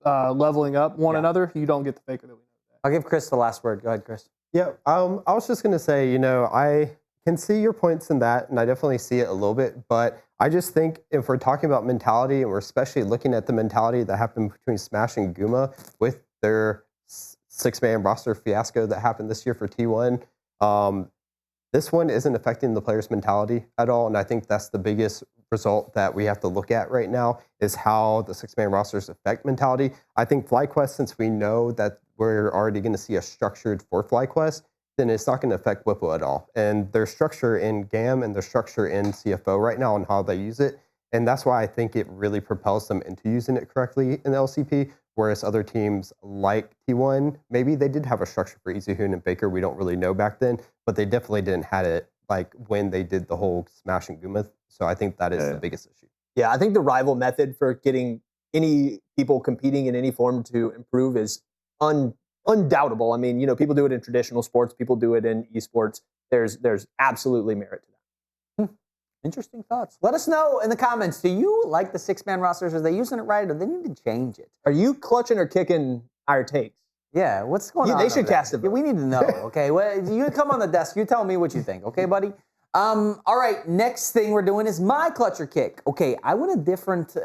leveling up one another, you don't get the Faker that we know today. I'll give Chris the last word. Go ahead, Chris. Yeah, I was just going to say, I can see your points in that, and I definitely see it a little bit, but I just think if we're talking about mentality, and we're especially looking at the mentality that happened between Smash and Guma with their 6-man roster fiasco that happened this year for T1, this one isn't affecting the players' mentality at all, and I think that's the biggest result that we have to look at right now is how the 6-man rosters affect mentality. I think FlyQuest, since we know that we're already going to see a structured for FlyQuest, then it's not going to affect Whipple at all. And their structure in GAM and their structure in CFO right now and how they use it, and that's why I think it really propels them into using it correctly in the LCP, whereas other teams like T1, maybe they did have a structure for Easy Hoon and Baker, we don't really know back then, but they definitely didn't have it like when they did the whole Smash and Guma. So I think that is the biggest issue. Yeah, I think the rival method for getting any people competing in any form to improve is undoubtable. I mean, people do it in traditional sports, people do it in esports. There's absolutely merit to that. Interesting thoughts. Let us know in the comments. Do you like the 6-man rosters? Are they using it right, or they need to change it? Are you clutching or kicking our takes? Yeah, what's going on? They should cast it. Yeah, we need to know. Okay, well, you come on the desk. You tell me what you think. Okay, buddy. All right. Next thing we're doing is my clutch or kick. Okay, I went a different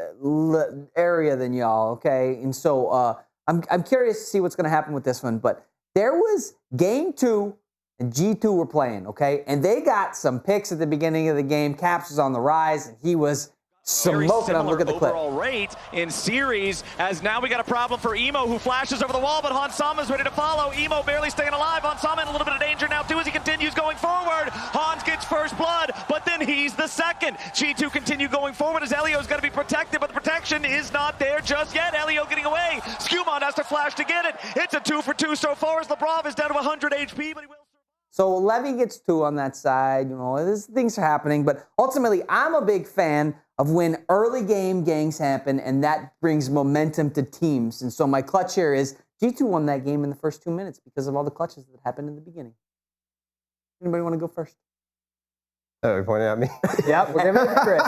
area than y'all. Okay, and so I'm curious to see what's going to happen with this one. But there was game 2. And G2 were playing, okay? And they got some picks at the beginning of the game. Caps was on the rise, and he was smoking them. Look at the clip. Overall rate in series, as now we got a problem for Emo, who flashes over the wall, but Hansama's ready to follow. Emo barely staying alive. Hansama in a little bit of danger now, too, as he continues going forward. Hans gets first blood, but then he's the second. G2 continue going forward as Elio's going to be protected, but the protection is not there just yet. Elio getting away. Skumon has to flash to get it. It's a 2-for-2 so far as Lebrov is down to 100 HP, but he will. So Levy gets 2 on that side. Things are happening. But ultimately, I'm a big fan of when early game gangs happen, and that brings momentum to teams. And so my clutch here is G2 won that game in the first 2 minutes because of all the clutches that happened in the beginning. Anybody want to go first? Oh, you're pointing at me? Yep, we're giving it to Chris.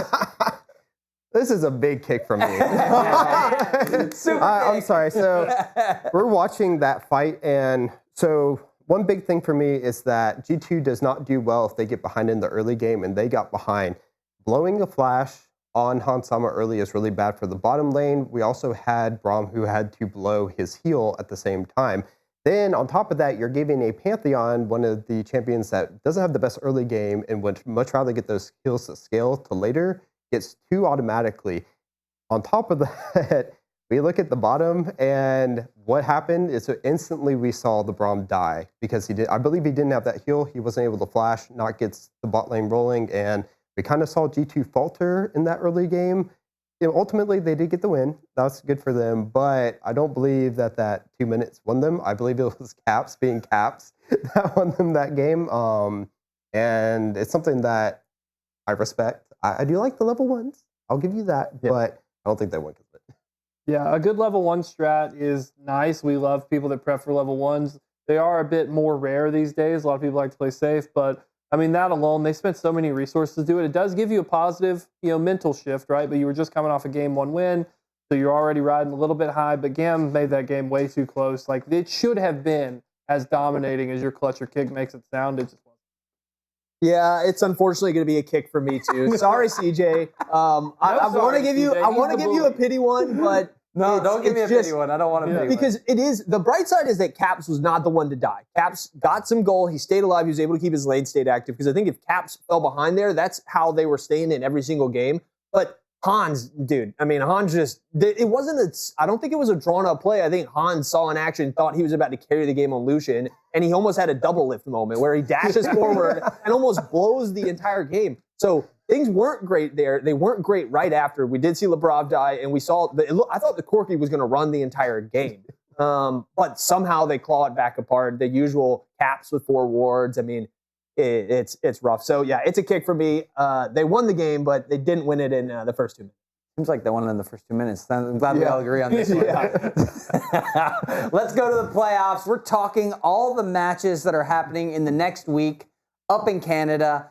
This is a big kick from me. Super I'm big. sorry. So we're watching that fight, and so one big thing for me is that G2 does not do well if they get behind in the early game, and they got behind. Blowing the flash on Hansama early is really bad for the bottom lane. We also had Braum, who had to blow his heal at the same time. Then on top of that, you're giving a Pantheon, one of the champions that doesn't have the best early game and would much rather get those heals to scale to later, gets 2 automatically. On top of that, we look at the bottom, and what happened is instantly we saw the Braum die because I believe he didn't have that heal. He wasn't able to flash, not gets the bot lane rolling, and we kind of saw G2 falter in that early game. Ultimately, they did get the win. That's good for them, but I don't believe that 2 minutes won them. I believe it was Caps being Caps that won them that game, and it's something that I respect. I do like the level 1s. I'll give you that, but I don't think they won. Yeah, a good level 1 strat is nice. We love people that prep for level 1s. They are a bit more rare these days. A lot of people like to play safe, but I mean, that alone, they spent so many resources to do it. It does give you a positive, mental shift, right? But you were just coming off a game 1 win, so you're already riding a little bit high, but GAM made that game way too close. Like, it should have been as dominating as your clutch or kick makes it sound. It just wasn't. Yeah, it's unfortunately going to be a kick for me too. Sorry, CJ. I want to give you, a pity one, but no, don't give me a pity one. I don't want a pity one. Because it is the bright side is that Caps was not the one to die. Caps got some goal. He stayed alive. He was able to keep his lane state active. Because I think if Caps fell behind there, that's how they were staying in every single game. But Hans, dude, I mean, Hans it wasn't I don't think it was a drawn up play. I think Hans saw an action, thought he was about to carry the game on Lucian, and he almost had a double lift moment where he dashes forward and almost blows the entire game. So things weren't great there. They weren't great right after. We did see Lebrov die, and we saw, I thought the Corky was going to run the entire game. But somehow they claw it back apart. The usual Caps with 4 wards. I mean, it's rough. So, yeah, it's a kick for me. They won the game, but they didn't win it in the first 2 minutes. Seems like they won it in the first 2 minutes. I'm glad we all agree on this one. Let's go to the playoffs. We're talking all the matches that are happening in the next week up in Canada.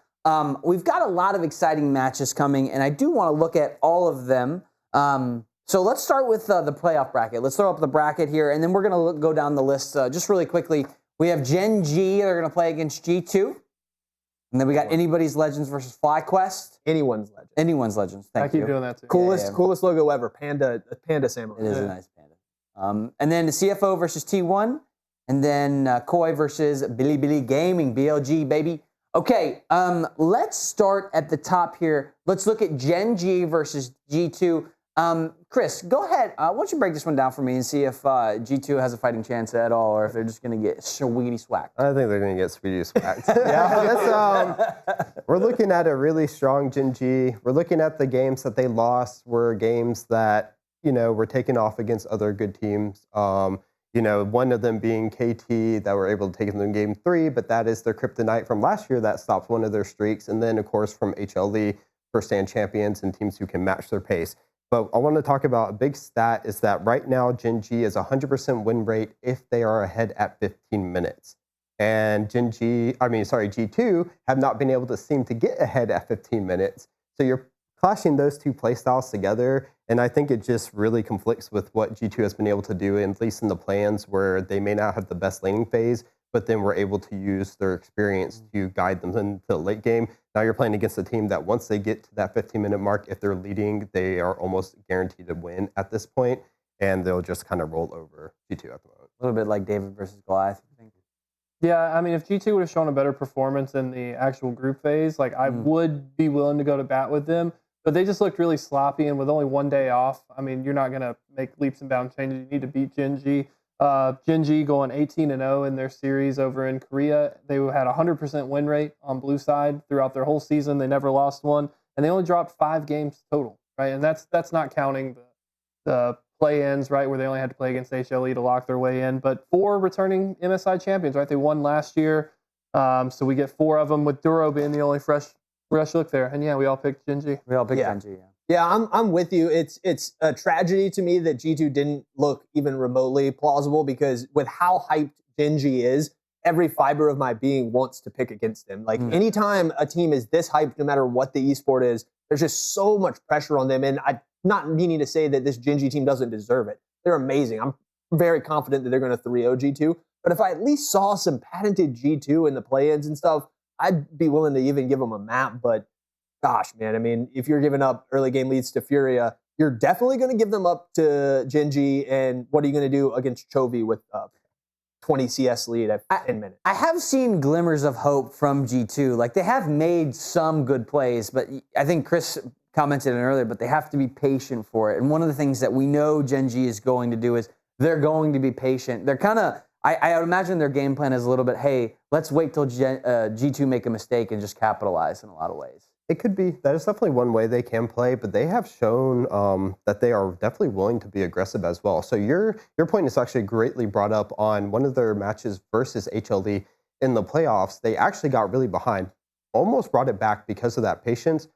We've got a lot of exciting matches coming, and I do want to look at all of them. So let's start with the playoff bracket. Let's throw up the bracket here, and then we're going to go down the list just really quickly. We have Gen G. They're going to play against G2. And then we got Anybody's Legends versus FlyQuest. Anyone's Legends. Anyone's Legends. Thank you. I keep doing that too. Coolest logo ever. Panda Samurai. It is a nice panda. And then the CFO versus T1. And then Koi versus Billy Gaming. BLG, baby. Okay, let's start at the top here. Let's look at Gen G versus G2. Chris, go ahead. Why don't you break this one down for me and see if G2 has a fighting chance at all, or if they're just going to get sweetie swacked. I think they're going to get sweetie swacked. We're looking at a really strong Gen G. We're looking at the games that they lost were games that, were taken off against other good teams. One of them being KT that were able to take them in game 3, but that is their kryptonite from last year that stopped one of their streaks. And then, of course, from HLE, first-stand champions and teams who can match their pace. But I want to talk about a big stat is that right now Gen G is 100% win rate if they are ahead at 15 minutes. And G2 have not been able to seem to get ahead at 15 minutes. So you're clashing those two playstyles together, and I think it just really conflicts with what G2 has been able to do, at least in the plans where they may not have the best laning phase, but then we're able to use their experience to guide them into the late game. Now you're playing against a team that once they get to that 15-minute mark, if they're leading, they are almost guaranteed to win at this point, and they'll just kind of roll over G2 at the moment. A little bit like David versus Goliath, I think. Yeah, I mean, if G2 would have shown a better performance in the actual group phase, like I would be willing to go to bat with them. But they just looked really sloppy, and with only one day off, I mean, you're not going to make leaps and bounds changes. You need to beat Gen G. Gen G going 18-0 in their series over in Korea. They had a 100% win rate on blue side throughout their whole season. They never lost one, and they only dropped 5 games total, right? And that's not counting the play-ins, right, where they only had to play against HLE to lock their way in. But 4 returning MSI champions, right? They won last year, so we get 4 of them, with Duro being the only fresh look there. And yeah, we all picked Gen G. We all picked Gen G, yeah. Yeah, I'm with you. It's a tragedy to me that G2 didn't look even remotely plausible, because with how hyped Gen G is, every fiber of my being wants to pick against them. Like anytime a team is this hyped, no matter what the esport is, there's just so much pressure on them. And I'm not meaning to say that this Gen G team doesn't deserve it. They're amazing. I'm very confident that they're going to 3-0 G2. But if I at least saw some patented G2 in the play-ins and stuff, I'd be willing to even give them a map. But gosh, man, I mean, if you're giving up early game leads to Furia, you're definitely going to give them up to Gen G. And what are you going to do against Chovy with 20 CS lead at 10 minutes? I have seen glimmers of hope from G2. Like, they have made some good plays, but I think Chris commented on it earlier, but they have to be patient for it. And one of the things that we know Gen G is going to do is they're going to be patient. They're kind of, I would imagine their game plan is a little bit, hey, let's wait till G2 make a mistake and just capitalize in a lot of ways. It could be. That is definitely one way they can play, but they have shown that they are definitely willing to be aggressive as well. So your point is actually greatly brought up on one of their matches versus HLD in the playoffs. They actually got really behind, almost brought it back because of that patience.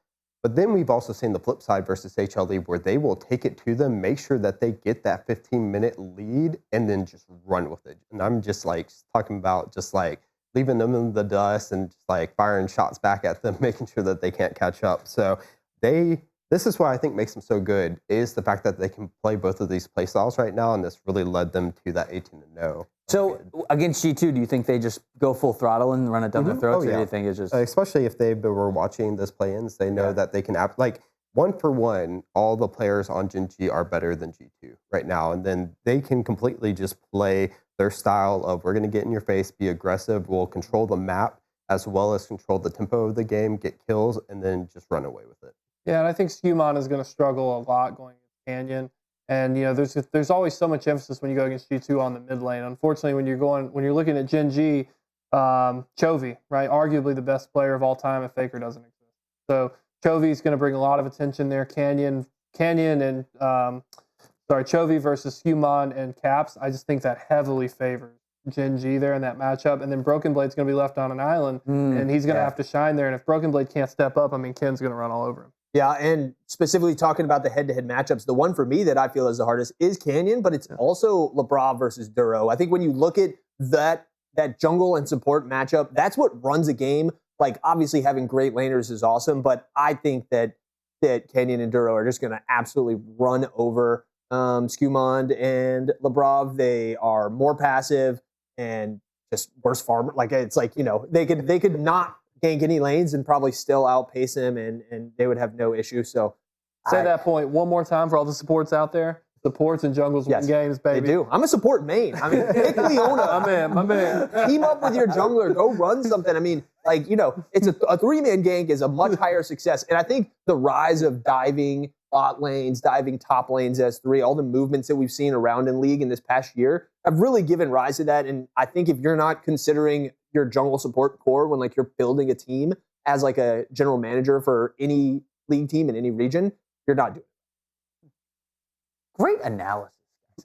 But then we've also seen the flip side versus HLD, where they will take it to them, make sure that they get that 15-minute lead, and then just run with it. And I'm just like talking about just like leaving them in the dust and just like firing shots back at them, making sure that they can't catch up. So this is what I think makes them so good, is the fact that they can play both of these play styles right now, and this really led them to that 18-0. So against G2, do you think they just go full throttle and run it down their throats, or do you think it's just... Especially if they were watching this play-ins, they know that they can like 1-for-1, all the players on Gen G are better than G2 right now, and then they can completely just play their style of, we're going to get in your face, be aggressive, we'll control the map as well as control the tempo of the game, get kills, and then just run away with it. Yeah, and I think Skewmon is going to struggle a lot going against Canyon. And, you know, there's always so much emphasis when you go against G2 on the mid lane. Unfortunately, when you're looking at Gen G, Chovy, right, arguably the best player of all time if Faker doesn't exist. So Chovy is going to bring a lot of attention there. Canyon and Chovy versus Skewmon and Caps. I just think that heavily favors Gen G there in that matchup. And then Broken Blade's going to be left on an island, and he's going to have to shine there. And if Broken Blade can't step up, I mean, Ken's going to run all over him. Yeah, and specifically talking about the head-to-head matchups, the one for me that I feel is the hardest is Canyon, but it's also LeBron versus Duro. I think when you look at that jungle and support matchup, that's what runs a game. Like, obviously having great laners is awesome, but I think that Canyon and Duro are just going to absolutely run over Skewmon and LeBron. They are more passive and just worse farmer. Like, it's like, you know, they could not gank any lanes and probably still outpace him, and they would have no issue. So say that point one more time for all the supports out there. Supports and jungles win games, baby. They do. I'm a support main. I mean, pick Leona. My man. Team up with your jungler. Go run something. I mean, like, you know, it's a 3-man gank is a much higher success. And I think the rise of diving bot lanes, diving top lanes as 3, all the movements that we've seen around in League in this past year have really given rise to that. And I think if you're not considering your jungle support core when, like, you're building a team as like a general manager for any League team in any region, you're not doing it. Great analysis.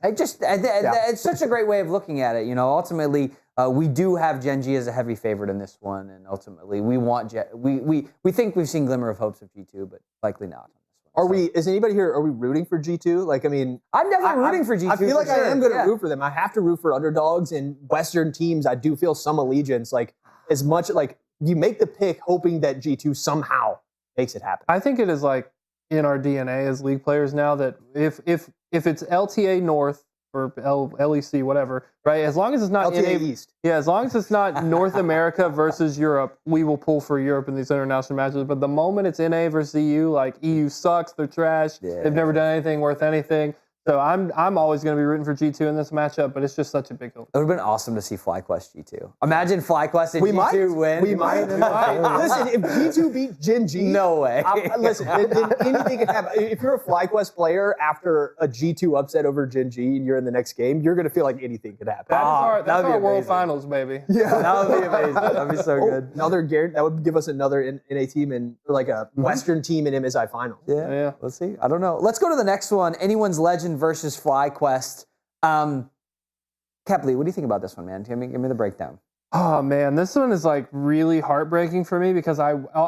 It's such a great way of looking at it. You know, ultimately, We do have Gen G as a heavy favorite in this one, and ultimately we want we think we've seen glimmer of hopes of G2, but likely not. Is anybody here, are we rooting for G2? Like, I mean, I'm definitely rooting for G2. I feel like I am going to root for them. I have to root for underdogs and Western teams. I do feel some allegiance. Like, as much, like, you make the pick hoping that G2 somehow makes it happen. I think it is like in our DNA as league players now that if it's LTA North or LEC, whatever, right? As long as it's not LTA East. Yeah, as long as it's not North America versus Europe, we will pull for Europe in these international matches. But the moment it's NA versus EU, like EU sucks, they're trash, they've never done anything worth anything. So I'm always going to be rooting for G2 in this matchup, but it's just such a big deal. It would have been awesome to see FlyQuest G2. Imagine FlyQuest and G2 win. We might. Listen, if G2 beat Gen G, no way. Listen, anything can happen. If you're a FlyQuest player after a G2 upset over Gen G and you're in the next game, you're going to feel like anything could happen. That's our World Finals, baby. Yeah, that would be amazing. That would be so good. That would give us another NA team and like a Western team in MSI Finals. Yeah, let's see. I don't know. Let's go to the next one. Anyone's Legend versus FlyQuest. Kepley, what do you think about this one, man? Give me the breakdown. Oh man, this one is like really heartbreaking for me because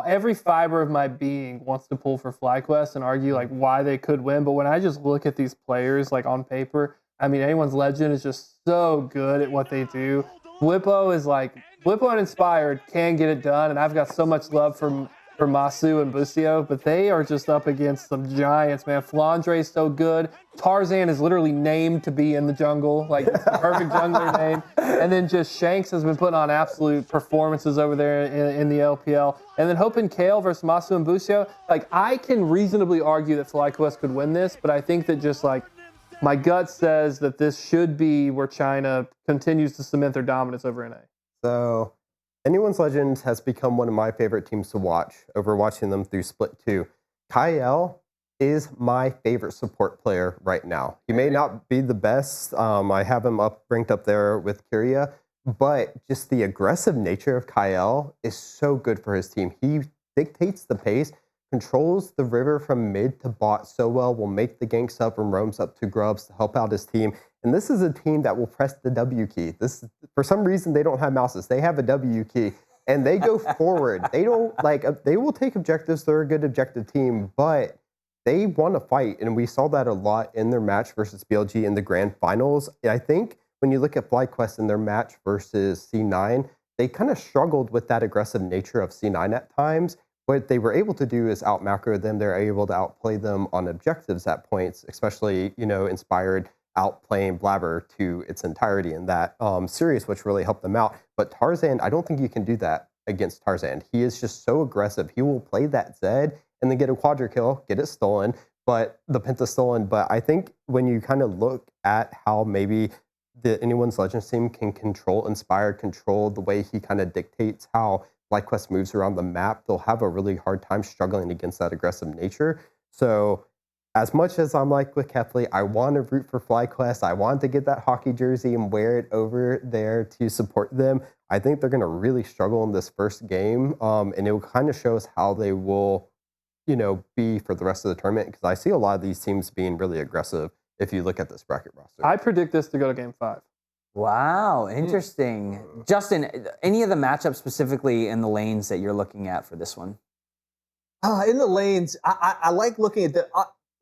every fiber of my being wants to pull for FlyQuest and argue like why they could win. But when I just look at these players like on paper, I mean, Anyone's Legend is just so good at what they do. Blippo and Inspired can get it done, and I've got so much love for Masu and Busio, but they are just up against some giants, man. Flandre is so good. Tarzan is literally named to be in the jungle, like it's the perfect jungler name. And then just Shanks has been putting on absolute performances over there in the LPL. And then Hope and Kale versus Masu and Busio. Like, I can reasonably argue that FlyQuest could win this, but I think that just like my gut says that this should be where China continues to cement their dominance over NA. So Anyone's Legends has become one of my favorite teams to watch over watching them through Split 2. Kyle is my favorite support player right now. He may not be the best. I have him ranked up there with Furia, but just the aggressive nature of Kyle is so good for his team. He dictates the pace, controls the river from mid to bot so well, will make the ganks up and roams up to grubs to help out his team. And this is a team that will press the W key. For some reason, they don't have mouses. They have a W key, and they go forward. They don't they will take objectives. They're a good objective team, but they want to fight. And we saw that a lot in their match versus BLG in the grand finals. I think when you look at FlyQuest in their match versus C9, they kind of struggled with that aggressive nature of C9 at times. What they were able to do is out-macro them. They're able to outplay them on objectives at points, especially, Inspired outplaying Blabber to its entirety in that series, which really helped them out. But Tarzan, I don't think you can do that against Tarzan. He is just so aggressive. He will play that Zed and then get a quadra kill, get it stolen, but the penta stolen. But I think when you kind of look at how maybe the Anyone's Legends team can control Inspired, control the way he kind of dictates how FlyQuest moves around the map, they'll have a really hard time struggling against that aggressive nature. So as much as I'm like with Kepley, I want to root for FlyQuest. I want to get that hockey jersey and wear it over there to support them. I think they're going to really struggle in this first game, and it will kind of show us how they will, be for the rest of the tournament, because I see a lot of these teams being really aggressive if you look at this bracket roster. I predict this to go to Game 5. Wow, interesting. Justin, any of the matchups specifically in the lanes that you're looking at for this one? In the lanes, I like looking at the...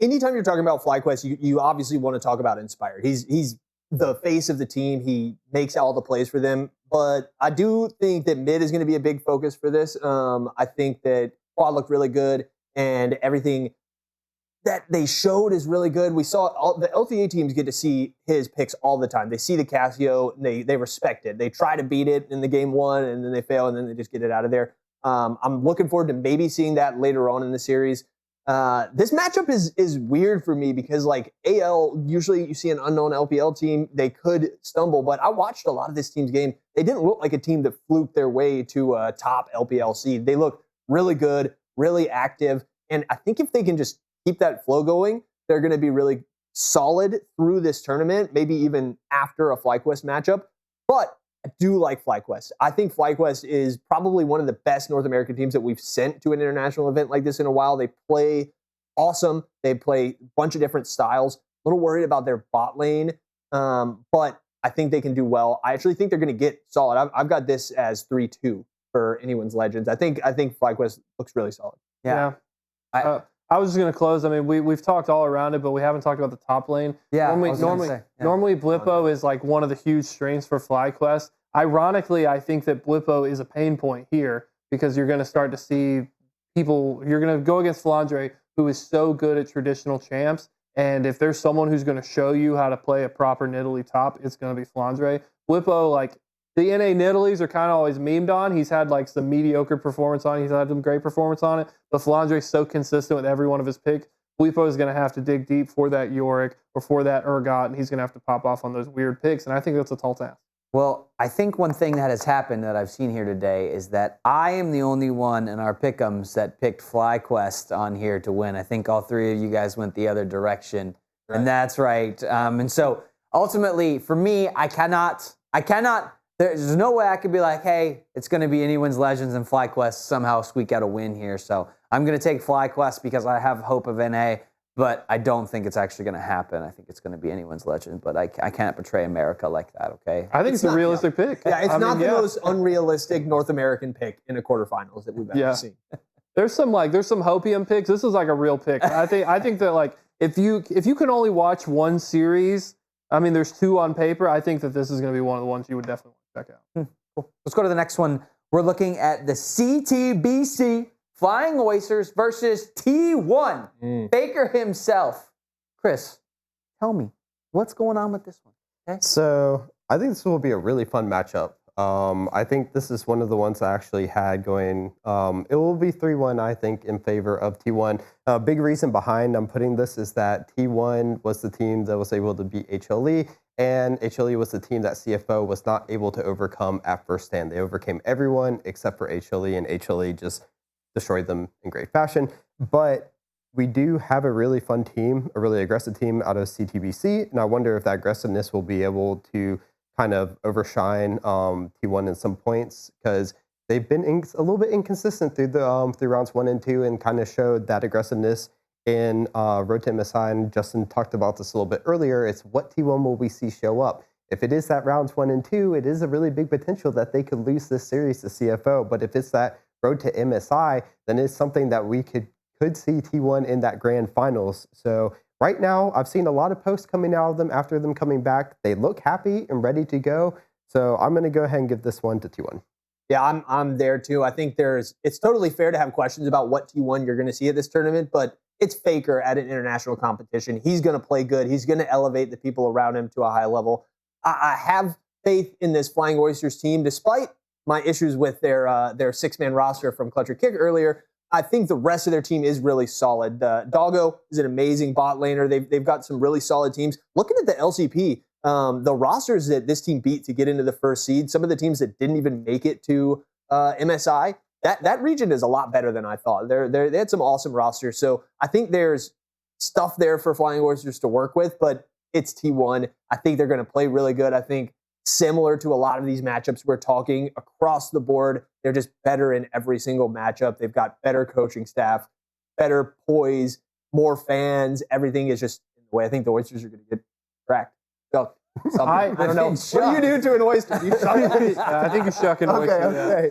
anytime you're talking about FlyQuest, you obviously want to talk about Inspired. He's the face of the team. He makes all the plays for them. But I do think that mid is going to be a big focus for this. I think that Quad looked really good, and everything that they showed is really good. We saw the LTA teams get to see his picks all the time. They see the Casio, and they respect it. They try to beat it in the game one, and then they fail, and then they just get it out of there. I'm looking forward to maybe seeing that later on in the series. This matchup is weird for me because like AL, usually you see an unknown LPL team, they could stumble, but I watched a lot of this team's game. They didn't look like a team that fluked their way to a top LPL seed. They look really good, really active, and I think if they can just keep that flow going, they're going to be really solid through this tournament, maybe even after a FlyQuest matchup. But I do like FlyQuest. I think FlyQuest is probably one of the best North American teams that we've sent to an international event like this in a while. They play awesome. They play a bunch of different styles. A little worried about their bot lane, but I think they can do well. I actually think they're going to get solid. I've got this as 3-2 for anyone's Legends. I think FlyQuest looks really solid. Yeah. I was just going to close. I mean, we've talked all around it, but we haven't talked about the top lane. Yeah. Normally Blippo is like one of the huge strengths for FlyQuest. Ironically, I think that Blippo is a pain point here because you're going to start to see people, you're going to go against Flandre, who is so good at traditional champs. And if there's someone who's going to show you how to play a proper Nidalee top, it's going to be Flandre. Blippo, like, the NA Nidalees are kind of always memed on. He's had like some mediocre performance on it. He's had some great performance on it. But Flandre's so consistent with every one of his picks. Blippo is going to have to dig deep for that Yorick or for that Urgot, and he's going to have to pop off on those weird picks. And I think that's a tall task. Well, I think one thing that has happened that I've seen here today is that I am the only one in our Pickems that picked FlyQuest on here to win. I think all three of you guys went the other direction. Right. And that's right. And so ultimately, for me, I cannot, there's no way I could be like, hey, it's going to be anyone's Legends and FlyQuest somehow squeak out a win here. So I'm going to take FlyQuest because I have hope of NA, but I don't think it's actually going to happen. I think it's going to be anyone's Legend, but I can't betray America like that, okay? I think it's a realistic pick. Yeah, it's not the most unrealistic North American pick in a quarterfinals that we've ever seen. There's some hopium picks. This is like a real pick. I think that like if you can only watch one series, I mean, there's two on paper. I think that this is going to be one of the ones you would definitely want to check out. Cool. Let's go to the next one. We're looking at the CTBC Flying Oysters versus T1. Faker himself. Chris, tell me, what's going on with this one? Okay? So I think this will be a really fun matchup. I think this is one of the ones I actually had going. It will be 3-1, I think, in favor of T1. A big reason behind I'm putting this is that T1 was the team that was able to beat HLE, and HLE was the team that CFO was not able to overcome at first stand. They overcame everyone except for HLE, and HLE just destroyed them in great fashion. But we do have a really fun team, a really aggressive team out of CTBC, and I wonder if that aggressiveness will be able to kind of overshine T1 in some points, because they've been a little bit inconsistent through the through rounds 1 and 2, and kind of showed that aggressiveness in Road to MSI. And Justin talked about this a little bit earlier. It's what T1 will we see show up. If it is that rounds 1 and 2, it is a really big potential that they could lose this series to CFO. But if it's that Road to MSI, then it's something that we could see T1 in that grand finals. So right now, I've seen a lot of posts coming out of them after them coming back. They look happy and ready to go. So I'm going to go ahead and give this one to T1. Yeah, I'm there too. I think it's totally fair to have questions about what T1 you're going to see at this tournament, but it's Faker at an international competition. He's going to play good. He's going to elevate the people around him to a high level. I have faith in this Flying Oysters team, despite my issues with their six-man roster from Clutcher Kick earlier. I think the rest of their team is really solid. Doggo is an amazing bot laner. They've got some really solid teams. Looking at the LCP, the rosters that this team beat to get into the first seed, some of the teams that didn't even make it to MSI, that region is a lot better than I thought. They had some awesome rosters. So I think there's stuff there for Flying Oysters to work with, but it's T1. I think they're going to play really good. I think similar to a lot of these matchups we're talking across the board, they're just better in every single matchup. They've got better coaching staff, better poise, more fans. Everything is just in the way. I think the Oysters are going to get cracked. So, I don't know. What do you do to an oyster? I think you're shucking an oyster. Okay.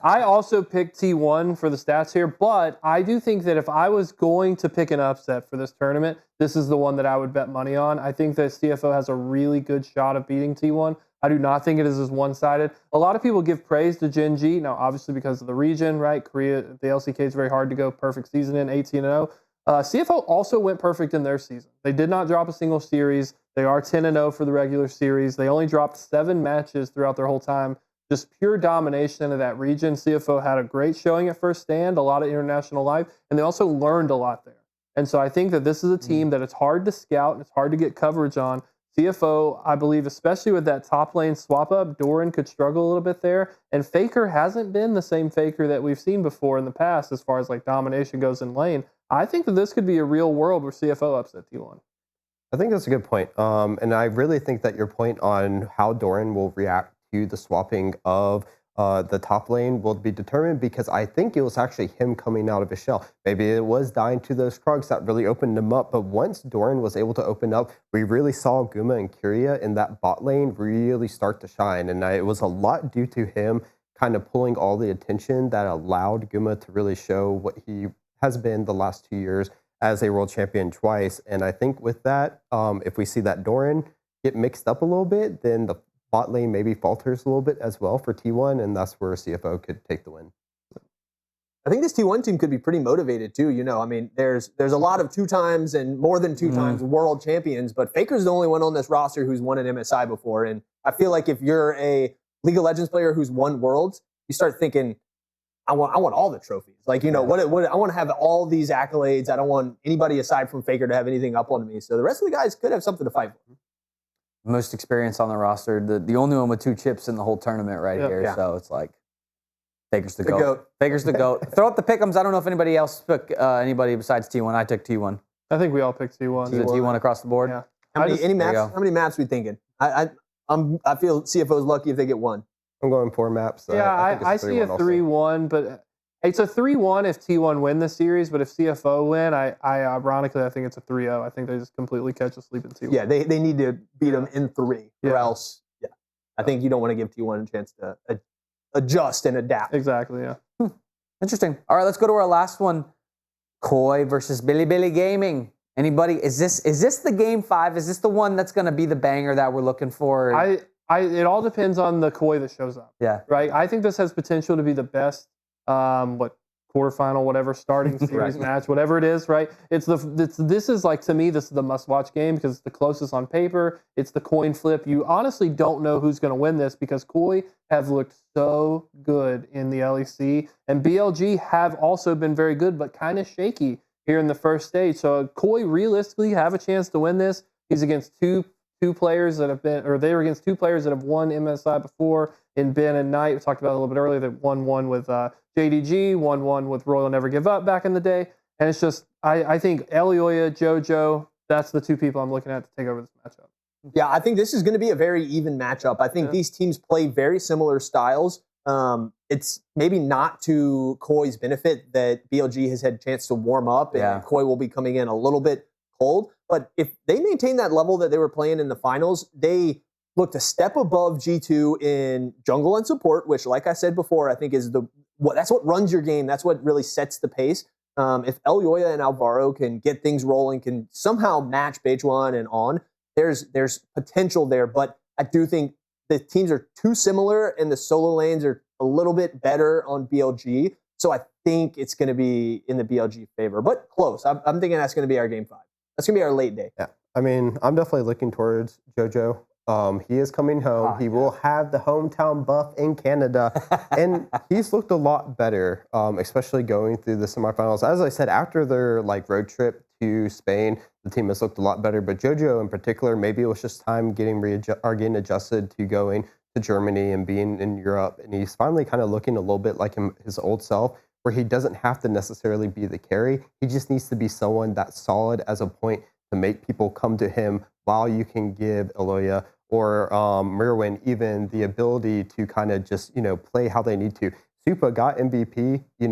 I also picked T1 for the stats here, but I do think that if I was going to pick an upset for this tournament, this is the one that I would bet money on. I think that CFO has a really good shot of beating T1. I do not think it is as one-sided. A lot of people give praise to Gen G. Now, obviously because of the region, right? Korea, the LCK is very hard to go perfect season in, 18-0. CFO also went perfect in their season. They did not drop a single series. They are 10-0 for the regular series. They only dropped 7 matches throughout their whole time. Just pure domination of that region. CFO had a great showing at first stand, a lot of international life, and they also learned a lot there. And so I think that this is a team that it's hard to scout and it's hard to get coverage on. CFO, I believe, especially with that top lane swap up, Doran could struggle a little bit there. And Faker hasn't been the same Faker that we've seen before in the past as far as like domination goes in lane. I think that this could be a real world where CFO upset T1. I think that's a good point. And I really think that your point on how Doran will react to the swapping of the top lane will be determined, because I think it was actually him coming out of his shell. Maybe it was dying to those Krugs that really opened him up, but once Doran was able to open up, we really saw Guma and Furia in that bot lane really start to shine, and it was a lot due to him kind of pulling all the attention that allowed Guma to really show what he has been the last 2 years as a world champion twice. And I think with that, if we see that Doran get mixed up a little bit, then the bot lane maybe falters a little bit as well for T1, and that's where CFO could take the win. I think this T1 team could be pretty motivated too. I mean, there's a lot of 2 times and more than 2 times world champions, but Faker's the only one on this roster who's won an MSI before. And I feel like if you're a League of Legends player who's won worlds, you start thinking, I want all the trophies. Like, what I want to have all these accolades. I don't want anybody aside from Faker to have anything up on me. So the rest of the guys could have something to fight for. Most experience on the roster, the only one with 2 chips in the whole tournament here. Yeah. So it's like Faker's the GOAT. Faker's the GOAT. Throw up the Pickems. I don't know if anybody else took anybody besides T1. I took T1. I think we all picked T1. Is it T1 across the board? Yeah. How many maps we thinking? I feel CFO's lucky if they get 1. I'm going 4 maps. So yeah, I see a 3-1, but it's a 3-1 if T1 win the series, but if CFO win, I ironically, I think it's a 3-0. I think they just completely catch a sleep in T1. Yeah, they need to beat them in 3, or else, I think you don't want to give T1 a chance to adjust and adapt. Exactly, yeah. Interesting. All right, let's go to our last one. Koi versus Bilibili Gaming. Anybody? Is this the game 5? Is this the one that's going to be the banger that we're looking for? It all depends on the Koi that shows up. Yeah. Right? I think this has potential to be the best quarterfinal, whatever, starting series match, whatever it is, right? This is like, to me, this is the must-watch game because it's the closest on paper. It's the coin flip. You honestly don't know who's going to win this because Koi have looked so good in the LEC, and BLG have also been very good, but kind of shaky here in the first stage. So Koi realistically have a chance to win this. He's against two players that have been, or they were against 2 players that have won MSI before in Ben and Knight. We talked about it a little bit earlier that won with JDG, won with Royal Never Give Up back in the day. And it's just, I think Elioya, JoJo, that's the 2 people I'm looking at to take over this matchup. Yeah, I think this is going to be a very even matchup. I think these teams play very similar styles. It's maybe not to Koi's benefit that BLG has had a chance to warm up and Koi will be coming in a little bit cold. But if they maintain that level that they were playing in the finals, they looked a step above G2 in jungle and support, which, like I said before, I think is that's what runs your game. That's what really sets the pace. If Elioya and Alvaro can get things rolling, can somehow match Beijuan and On, there's potential there. But I do think the teams are too similar, and the solo lanes are a little bit better on BLG. So I think it's going to be in the BLG favor, but close. I'm thinking that's going to be our game 5. That's going to be our late day. Yeah. I mean, I'm definitely looking towards JoJo. He is coming home. He will have the hometown buff in Canada. And he's looked a lot better, especially going through the semifinals. As I said, after their road trip to Spain, the team has looked a lot better. But JoJo in particular, maybe it was just time getting adjusted to going to Germany and being in Europe. And he's finally kind of looking a little bit like his old self, where he doesn't have to necessarily be the carry. He just needs to be someone that's solid as a point to make people come to him, while you can give Elioya or Merwin even the ability to kind of just, play how they need to. Supa got MVP, in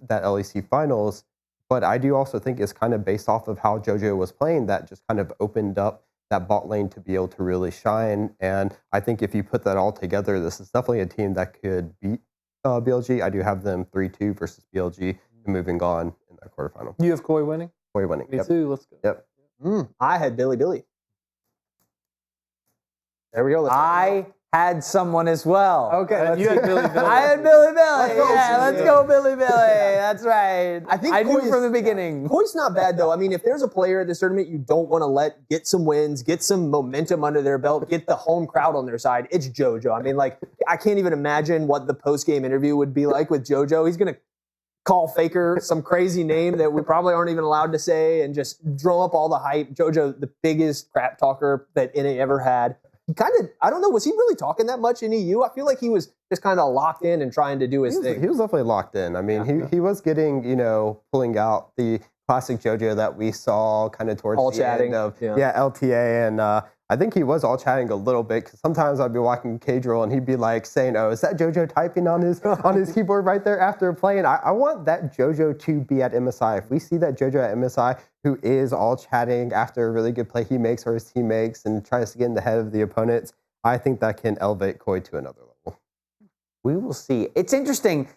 that LEC finals, but I do also think it's kind of based off of how JoJo was playing that just kind of opened up that bot lane to be able to really shine. And I think if you put that all together, this is definitely a team that could beat BLG. I do have them 3-2 versus BLG and moving on in that quarterfinal. You have Koi winning? Koi winning. Me too. Let's go. Yep. I had Billy. There we go. I had someone as well. Okay. You had Billy. I had Billy. Let's go Billy. That's right. I knew from the beginning. Koi's not bad, though. I mean, if there's a player at this tournament you don't want to let get some wins, get some momentum under their belt, get the home crowd on their side, it's JoJo. I mean, I can't even imagine what the post-game interview would be like with JoJo. He's going to call Faker some crazy name that we probably aren't even allowed to say and just drum up all the hype. JoJo, the biggest crap talker that NA ever had. He kind of, I don't know, was he really talking that much in EU? I feel like he was just kind of locked in and trying to do his thing. He was definitely locked in. I mean, he was getting, pulling out the classic JoJo that we saw kind of towards the end of LTA. And I think he was all chatting a little bit because sometimes I'd be watching K-Drill and he'd be like saying, "Oh, is that JoJo typing on his keyboard right there after playing?" I want that JoJo to be at MSI. If we see that JoJo at MSI who is all chatting after a really good play he makes or his team makes and tries to get in the head of the opponents, I think that can elevate Koi to another level. We will see. It's interesting.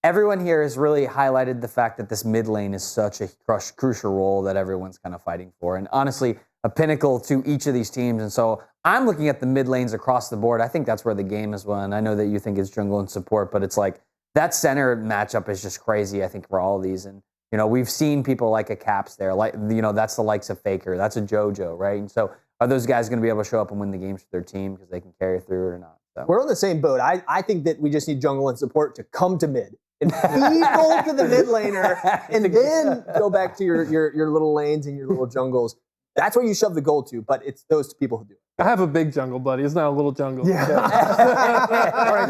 Everyone here has really highlighted the fact that this mid lane is such a crucial role that everyone's kind of fighting for. And honestly, a pinnacle to each of these teams. And so I'm looking at the mid lanes across the board. I think that's where the game is won. I know that you think it's jungle and support, but it's like that center matchup is just crazy, I think, for all of these. And, you know, we've seen people like a Caps there. Like, you know, that's the likes of Faker. That's a JoJo, right? And so are those guys going to be able to show up and win the games for their team because they can carry through it or not? So. We're on the same boat. I think that we just need jungle and support to come to mid and feed gold to the mid laner and then go back to your little lanes and your little jungles. That's where you shove the gold to, but it's those people who do it. I have a big jungle, buddy. It's not a little jungle. Yeah. All right,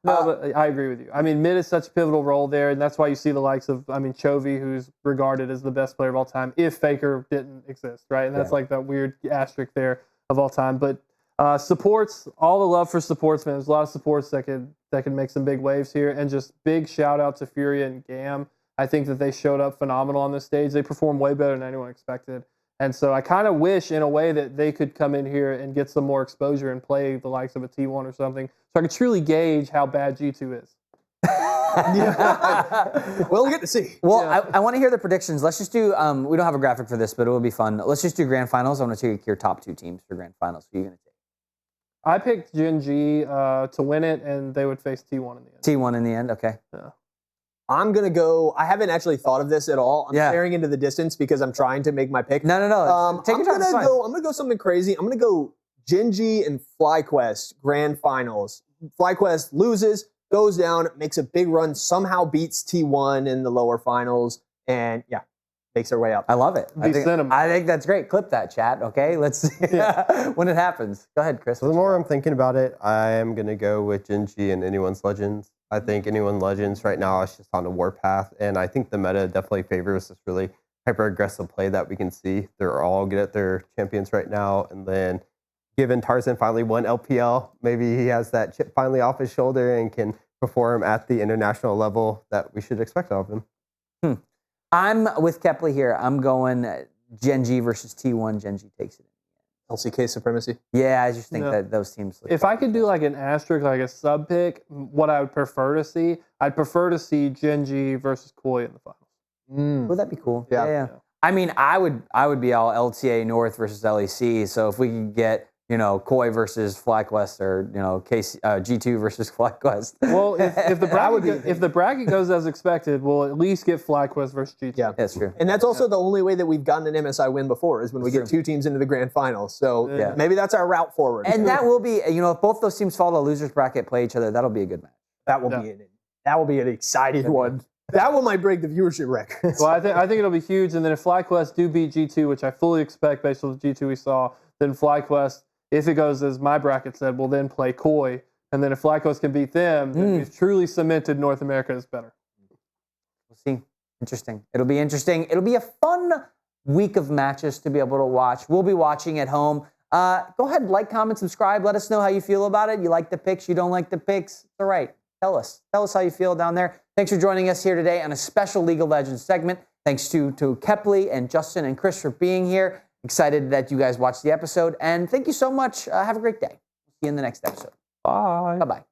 No, but I agree with you. I mean, mid is such a pivotal role there, and that's why you see the likes of, I mean, Chovy, who's regarded as the best player of all time, if Faker didn't exist, right? And that's like that weird asterisk there of all time. But supports, all the love for supports, man. There's a lot of supports that can make some big waves here, and just big shout out to Furia and GAM. I think that they showed up phenomenal on this stage. They performed way better than anyone expected. And so I kind of wish, in a way, that they could come in here and get some more exposure and play the likes of a T1 or something, so I could truly gauge how bad G2 is. We'll get to see. Well, yeah. I want to hear the predictions. Let's just do, we don't have a graphic for this, but it will be fun. Let's just do grand finals. I want to take your top 2 teams for grand finals. Who are you going to take? I picked Gen G to win it, and they would face T1 in the end. T1 in the end, okay. Yeah. I'm going to go, I haven't actually thought of this at all. I'm staring into the distance because I'm trying to make my pick. No. Take your time. I'm going to go something crazy. I'm going to go Genji and FlyQuest grand finals. FlyQuest loses, goes down, makes a big run, somehow beats T1 in the lower finals, and makes their way up. I love it. I think that's great. Clip that, chat, okay? Let's see when it happens. Go ahead, Chris. So the more I'm thinking about it, I am going to go with Genji and Anyone's Legends. I think Anyone Legends right now is just on a warpath, and I think the meta definitely favors this really hyper-aggressive play that we can see. They're all good at their champions right now, and then given Tarzan finally won LPL, maybe he has that chip finally off his shoulder and can perform at the international level that we should expect of him. I'm with Kepley here. I'm going Genji versus T1. Genji takes it. LCK supremacy? Yeah, I just think that those teams... If I could do like an asterisk, like a sub-pick, what I would prefer to see, I'd prefer to see Genji versus Koi in the finals. Would that be cool? Yeah. I mean, I would be all LTA North versus LEC, so if we could get, you know, Koi versus FlyQuest, or, you know, G2 versus FlyQuest. Well, if the bracket goes as expected, we'll at least get FlyQuest versus G2. Yeah, that's true. And that's also the only way that we've gotten an MSI win before, is when we get 2 teams into the grand finals. So maybe that's our route forward. And that will be, you know, if both those teams fall to a loser's bracket, play each other, that'll be a good match. That will be an exciting one. That one might break the viewership record. Well, I think it'll be huge. And then if FlyQuest do beat G2, which I fully expect based on the G2 we saw, then FlyQuest, if it goes as my bracket said, will then play Koi. And then if FlyQuest can beat them, then we've truly cemented North America as better. We'll see. Interesting. It'll be interesting. It'll be a fun week of matches to be able to watch. We'll be watching at home. Go ahead, like, comment, subscribe. Let us know how you feel about it. You like the picks, you don't like the picks. It's all right. Tell us. Tell us how you feel down there. Thanks for joining us here today on a special League of Legends segment. Thanks to Kepley and Justin and Chris for being here. Excited that you guys watched the episode. And thank you so much. Have a great day. See you in the next episode. Bye. Bye-bye.